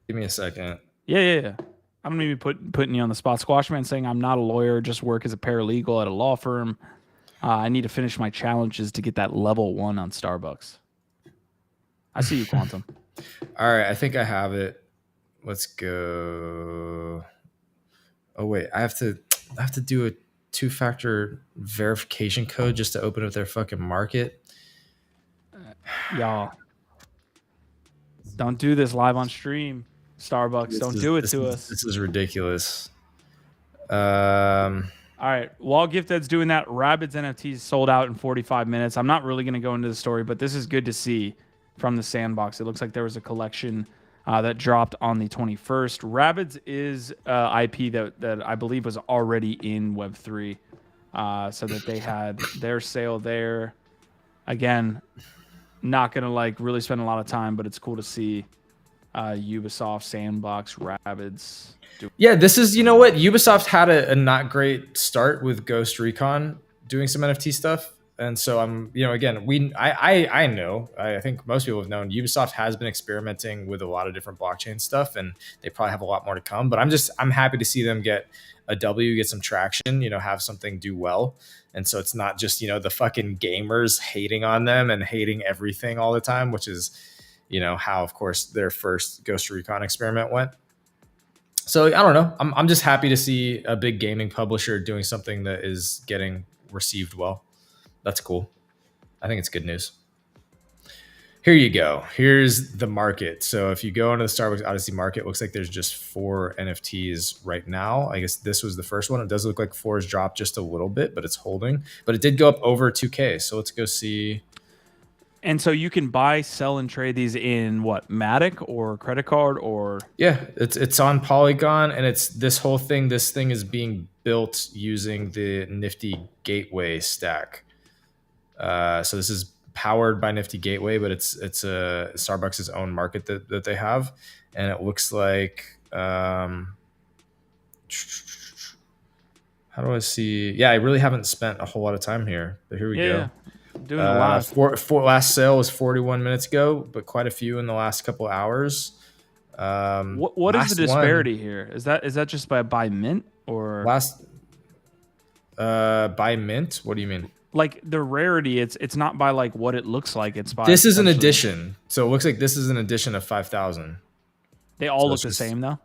Give me a second. Yeah. I'm going to be putting you on the spot. Squashman saying I'm not a lawyer, just work as a paralegal at a law firm. I need to finish my challenges to get that level 1 on Starbucks. I see you, Quantum. All right, I think I have it. Let's go. Oh wait, I have to do a 2-factor verification code just to open up their fucking market. Y'all, don't do this live on stream. Starbucks, don't do it to us. This is ridiculous. All right, while GiftEd's doing that, Rabbids NFTs sold out in 45 minutes. I'm not really going to go into the story, but this is good to see from the sandbox. It looks like there was a collection that dropped on the 21st. Rabbids is IP that I believe was already in Web3, so that they had their sale there. Again, not going to like really spend a lot of time, but it's cool to see Ubisoft, Sandbox, Rabbids. Yeah, this is, you know what? Ubisoft had a not great start with Ghost Recon doing some NFT stuff. And so I'm, you know, again, I know, I think most people have known Ubisoft has been experimenting with a lot of different blockchain stuff, and they probably have a lot more to come. But I'm happy to see them get a W, get some traction, you know, have something do well. And so it's not just, you know, the fucking gamers hating on them and hating everything all the time, which is, you know, how, of course, their first Ghost Recon experiment went. So I don't know. I'm just happy to see a big gaming publisher doing something that is getting received well. That's cool. I think it's good news. Here you go. Here's the market. So if you go into the Starbucks Odyssey market, it looks like there's just 4 NFTs right now. I guess this was the first one. It does look like 4 has dropped just a little bit, but it's holding. But it did go up over 2K. So let's go see. And so you can buy, sell, and trade these in what, Matic or credit card or? Yeah, it's on Polygon, and it's this whole thing. This thing is being built using the Nifty Gateway stack. So this is powered by Nifty Gateway, but it's a Starbucks' own market that they have, and it looks like. How do I see? Yeah, I really haven't spent a whole lot of time here, but here we go. Doing a lot. Last sale was 41 minutes ago, but quite a few in the last couple of hours. What is the disparity here? Is that just by mint or by mint? What do you mean? Like the rarity, it's not by like what it looks like. It's by this is an addition. So it looks like this is an addition of 5,000. They all So look it's the just- same though.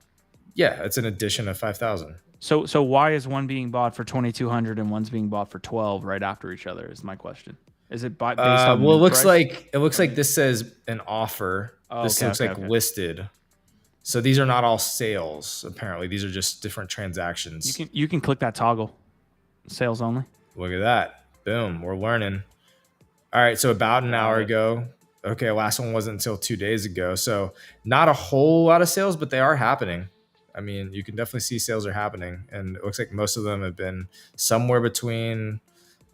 Yeah, it's an addition of 5,000. So why is one being bought for 2,200 and one's being bought for 12 right after each other? Is my question. Is it based on? Well, new price? it looks like this says an offer. Oh, This okay, looks okay, like okay. listed. So these are not all sales. Apparently, these are just different transactions. You can click that toggle. Sales only. Look at that. Boom. We're learning. All right. So about an hour ago. Okay. Last one wasn't until 2 days ago. So not a whole lot of sales, but they are happening. I mean, you can definitely see sales are happening. And it looks like most of them have been somewhere between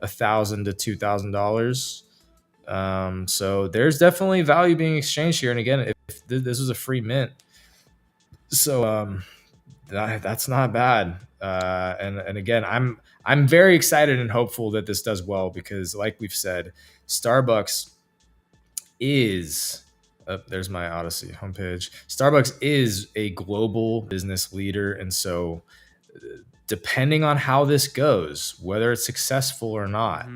$1,000 to $2,000. So there's definitely value being exchanged here. And again, if this was a free mint, so that's not bad. And again, I'm very excited and hopeful that this does well because, like we've said, Starbucks is. There's my Odyssey homepage. Starbucks is a global business leader, and so depending on how this goes, whether it's successful or not,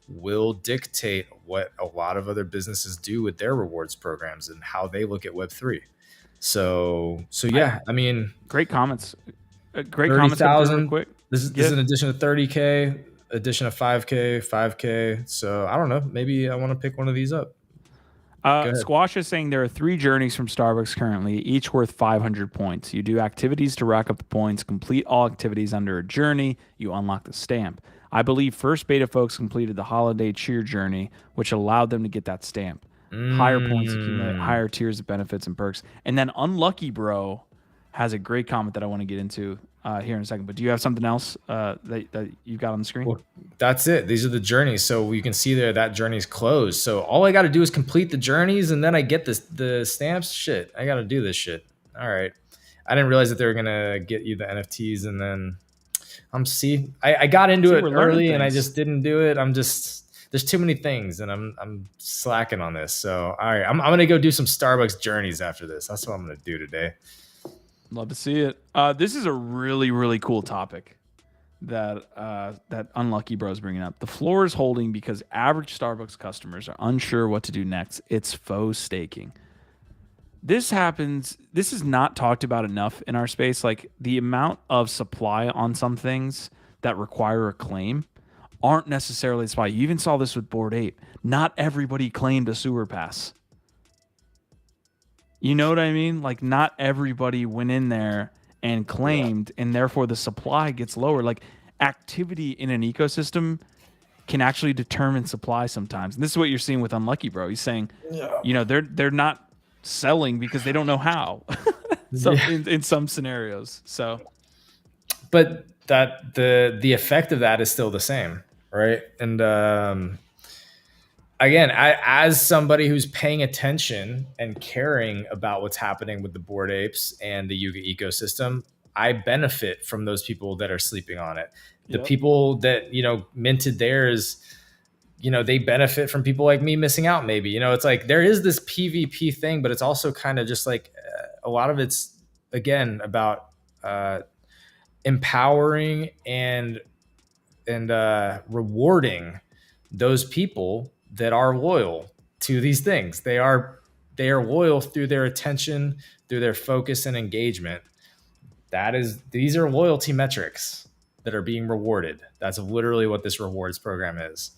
will dictate what a lot of other businesses do with their rewards programs and how they look at Web3. So yeah, I mean, great comments. Great 30,000. comments. Real quick. This is an addition of 30K, addition of 5K, 5K. So I don't know. Maybe I want to pick one of these up. Squash is saying there are 3 journeys from Starbucks currently, each worth 500 points. You do activities to rack up the points, complete all activities under a journey, you unlock the stamp. I believe first beta folks completed the holiday cheer journey, which allowed them to get that stamp. Higher points accumulate higher tiers of benefits and perks. And then Unlucky Bro has a great comment that I want to get into here in a second. But do you have something else that you've got on the screen? Well, that's it. These are the journeys. So you can see there that journey's closed. So all I got to do is complete the journeys and then I get the stamps. Shit, I got to do this shit. All right. I didn't realize that they were going to get you the NFTs and then I got into it early and I just didn't do it. There's too many things and I'm slacking on this. So, all right, I'm going to go do some Starbucks journeys after this. That's what I'm going to do today. Love to see it. This is a really, really cool topic that Unlucky Bro's bringing up. The floor is holding because average Starbucks customers are unsure what to do next. It's faux staking. This happens. This is not talked about enough in our space. Like the amount of supply on some things that require a claim aren't necessarily supply. You even saw this with Bored Ape. Not everybody claimed a sewer pass. You know what I mean? Like not everybody went in there and claimed, and therefore the supply gets lower. Like activity in an ecosystem can actually determine supply sometimes. And this is what you're seeing with Unlucky Bro. He's saying, you know, they're not selling because they don't know how. in some scenarios. So, but that the effect of that is still the same, right? And again, as somebody who's paying attention and caring about what's happening with the Bored Apes and the Yuga ecosystem, I benefit from those people that are sleeping on it. The people that, you know, minted theirs, you know, they benefit from people like me missing out maybe. You know, it's like there is this PvP thing, but it's also kind of just like a lot of it's, again, about empowering and rewarding those people that are loyal to these things. They are loyal through their attention, through their focus and engagement. These are loyalty metrics that are being rewarded. That's literally what this rewards program is.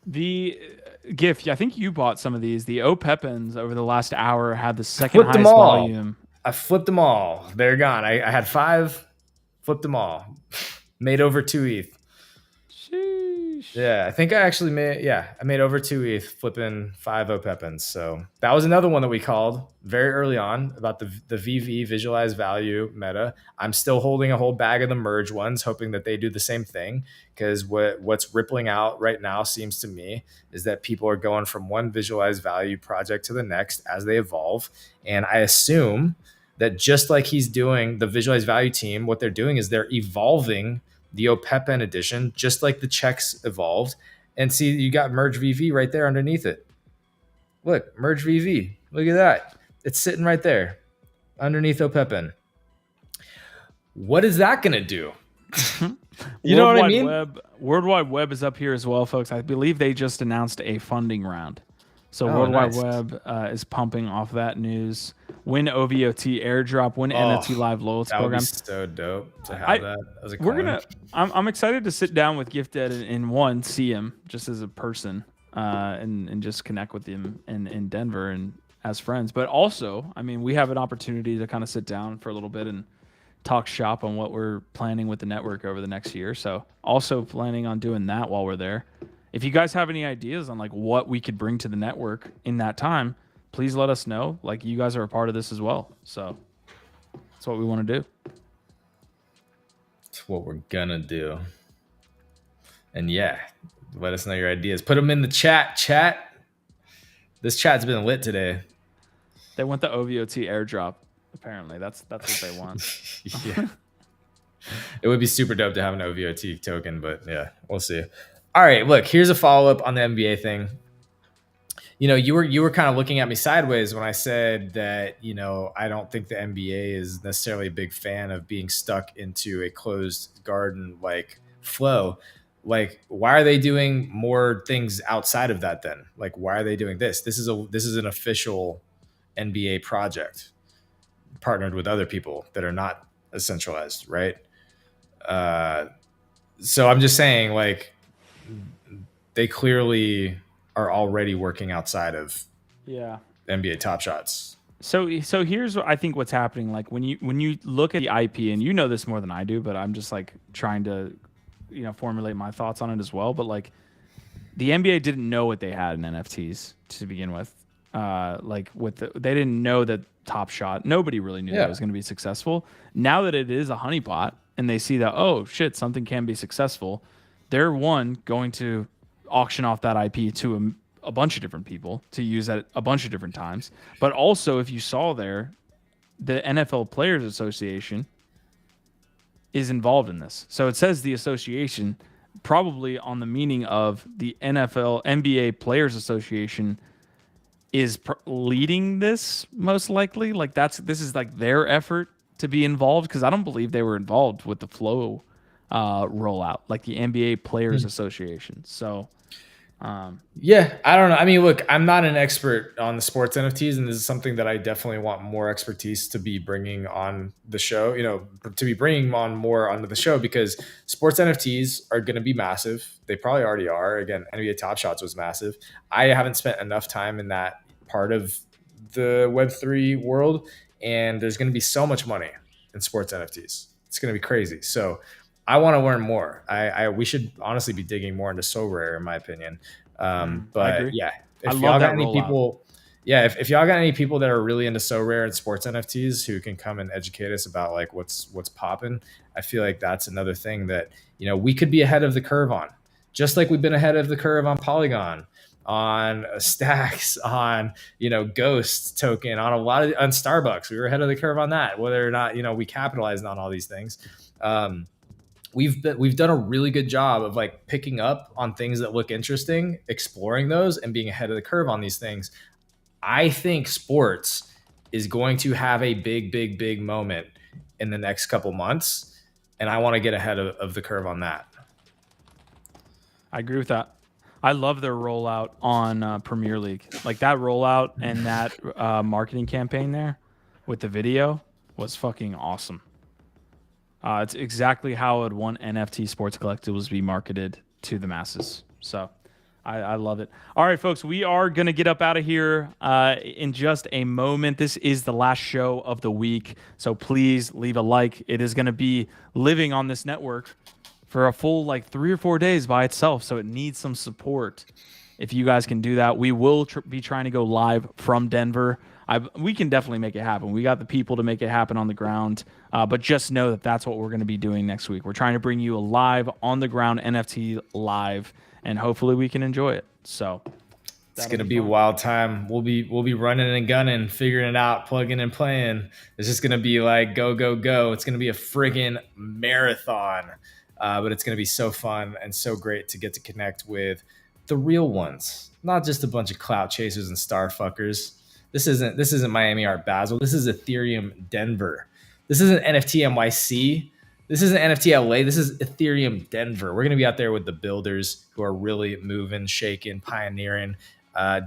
The GIF, I think you bought some of these. The OPEPins over the last hour had the second highest volume. I flipped them all. They're gone. I had 5, flipped them all. Made over 2 ETH. Sheesh. Yeah, I think I actually made over 2 ETH flipping 5 OPEPins. So that was another one that we called very early on about the VV, visualized value meta. I'm still holding a whole bag of the merge ones, hoping that they do the same thing, because what's rippling out right now seems to me is that people are going from one visualized value project to the next as they evolve. And I assume that just like he's doing the visualized value team, what they're doing is they're evolving the OPEPin edition, just like the checks evolved. And see, you got merge VV right there underneath it. Look, merge VV. Look at that. It's sitting right there underneath OPEPin. What is that going to do? You know what I mean? World Wide Web is up here as well, folks. I believe they just announced a funding round. So Oh, World nice. Wide Web is pumping off that news. Win OVOT airdrop, win NFT Live loyalty That would be program. so dope to have that as a coin. I'm excited to sit down with Gifted and one, see him just as a person, and just connect with him in Denver and as friends. But also, I mean, we have an opportunity to kind of sit down for a little bit and talk shop on what we're planning with the network over the next year. So also planning on doing that while we're there. If you guys have any ideas on like what we could bring to the network in that time, please let us know. Like you guys are a part of this as well. So that's what we want to do. It's what we're gonna do. And yeah, let us know your ideas. Put them in the chat. This chat's been lit today. They want the OVOT airdrop. Apparently, that's what they want. Yeah. It would be super dope to have an OVOT token, but yeah, we'll see. All right, look, here's a follow-up on the NBA thing. You know, you were kind of looking at me sideways when I said that, you know, I don't think the NBA is necessarily a big fan of being stuck into a closed garden like flow. Like, why are they doing more things outside of that then? Like, why are they doing this? This is an official NBA project partnered with other people that are not as centralized, right? So I'm just saying, like, they clearly are already working outside of NBA Top Shots. So here's I think what's happening. Like when you look at the IP, and you know this more than I do, but I'm just like trying to, you know, formulate my thoughts on it as well. But like the NBA didn't know what they had in NFTs to begin with. They didn't know that Top Shot. Nobody really knew that it was going to be successful. Now that it is a honeypot, and they see that, oh shit, something can be successful, they're going to auction off that IP to a bunch of different people to use at a bunch of different times. But also, if you saw there, the NFL Players Association is involved in this. So it says the association, probably on the meaning of the NBA Players Association is leading this, most likely. Like this is like their effort to be involved, because I don't believe they were involved with the flow rollout, like the NBA Players Association. So yeah, I don't know. I mean, look, I'm not an expert on the sports NFTs, and this is something that I definitely want more expertise to be bringing on the show, you know, to be bringing on more onto the show, because sports NFTs are going to be massive. They probably already are. Again, NBA Top Shots was massive. I haven't spent enough time in that part of the Web3 world, and there's going to be so much money in sports NFTs. It's going to be crazy. So I want to learn more. We should honestly be digging more into SoRare, in my opinion. But yeah, if y'all got any people, if y'all got any people that are really into SoRare and sports NFTs who can come and educate us about like what's popping, I feel like that's another thing that, you know, we could be ahead of the curve on, just like we've been ahead of the curve on Polygon, on Stacks, on, you know, Ghost token, on on Starbucks. We were ahead of the curve on that, whether or not, you know, we capitalized on all these things. We've done a really good job of like picking up on things that look interesting, exploring those, and being ahead of the curve on these things. I think sports is going to have a big moment in the next couple months, and I want to get ahead of the curve on that. I agree with that. I love their rollout on Premier League. Like that rollout and that marketing campaign there with the video was fucking awesome. It's exactly how I would want NFT sports collectibles to be marketed to the masses. So I love it. All right, folks, we are going to get up out of here in just a moment. This is the last show of the week, so please leave a like. It is going to be living on this network for a full like 3 or 4 days by itself, so it needs some support. If you guys can do that, we will be trying to go live from Denver. We can definitely make it happen. We got the people to make it happen on the ground, but just know that that's what we're going to be doing next week. We're trying to bring you a live, on-the-ground NFT live, and hopefully we can enjoy it. So it's going to be a wild time. We'll be running and gunning, figuring it out, plugging and playing. It's just going to be like go. It's going to be a friggin' marathon, but it's going to be so fun and so great to get to connect with the real ones, not just a bunch of clout chasers and star fuckers. This isn't Miami Art Basel. This is Ethereum Denver. This isn't NFT NYC. This isn't NFT LA. This is Ethereum Denver. We're going to be out there with the builders who are really moving, shaking, pioneering.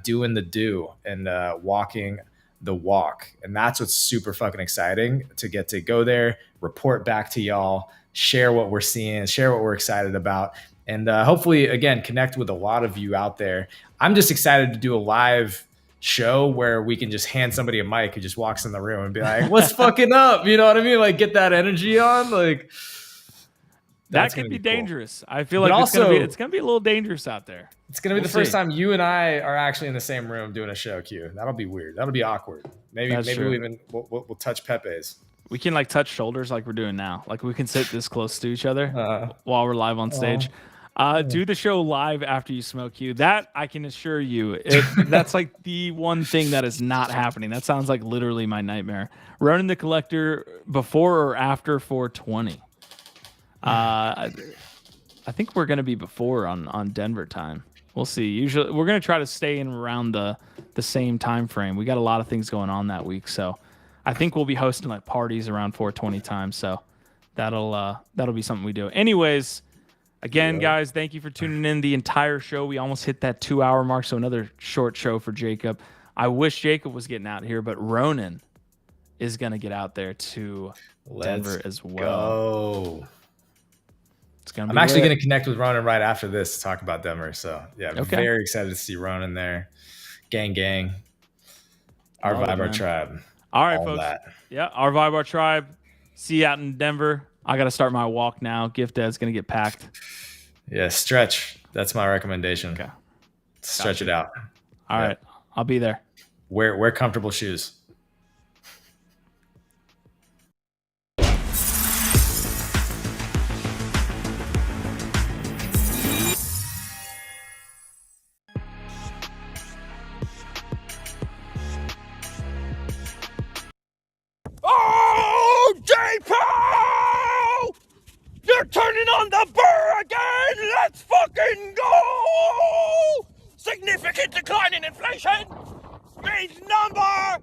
doing the do and walking the walk. And that's what's super fucking exciting, to get to go there, report back to y'all, share what we're seeing, share what we're excited about, and hopefully, again, connect with a lot of you out there. I'm just excited to do a live show where we can just hand somebody a mic who just walks in the room and be like, what's fucking up? You know what I mean? Like, get that energy on. Like, that could be dangerous. Cool. I feel like it's gonna be a little dangerous out there. It's gonna be the first time you and I are actually in the same room doing a show, Q. That'll be weird. That'll be awkward. Maybe we'll touch Pepe's. We can like touch shoulders like we're doing now. Like we can sit this close to each other while we're live on stage. Do the show live after you smoke, you. That I can assure you, that's like the one thing that is not happening. That sounds like literally my nightmare. Ronan the Collector before or after 420. I think we're gonna be before on Denver time. We'll see. Usually we're gonna try to stay in around the same time frame. We got a lot of things going on that week, so I think we'll be hosting like parties around 420 time. So that'll be something we do. Anyways. Again, guys, thank you for tuning in the entire show. We almost hit that 2-hour mark, so another short show for Jacob. I wish Jacob was getting out here, but Ronan is going to get out there to Denver as well. It's gonna be I'm actually going to connect with Ronan right after this to talk about Denver. So, yeah, I'm very excited to see Ronan there. Gang. Our vibe, our tribe. All right, folks. Yeah, our vibe, our tribe. See you out in Denver. I got to start my walk now. Gift Dad's going to get packed. Yeah, stretch. That's my recommendation. Okay. Stretch it out. All right. I'll be there. Wear comfortable shoes. Oh, J-Paul! You're turning on the burr again! Let's fucking go! Significant decline in inflation means number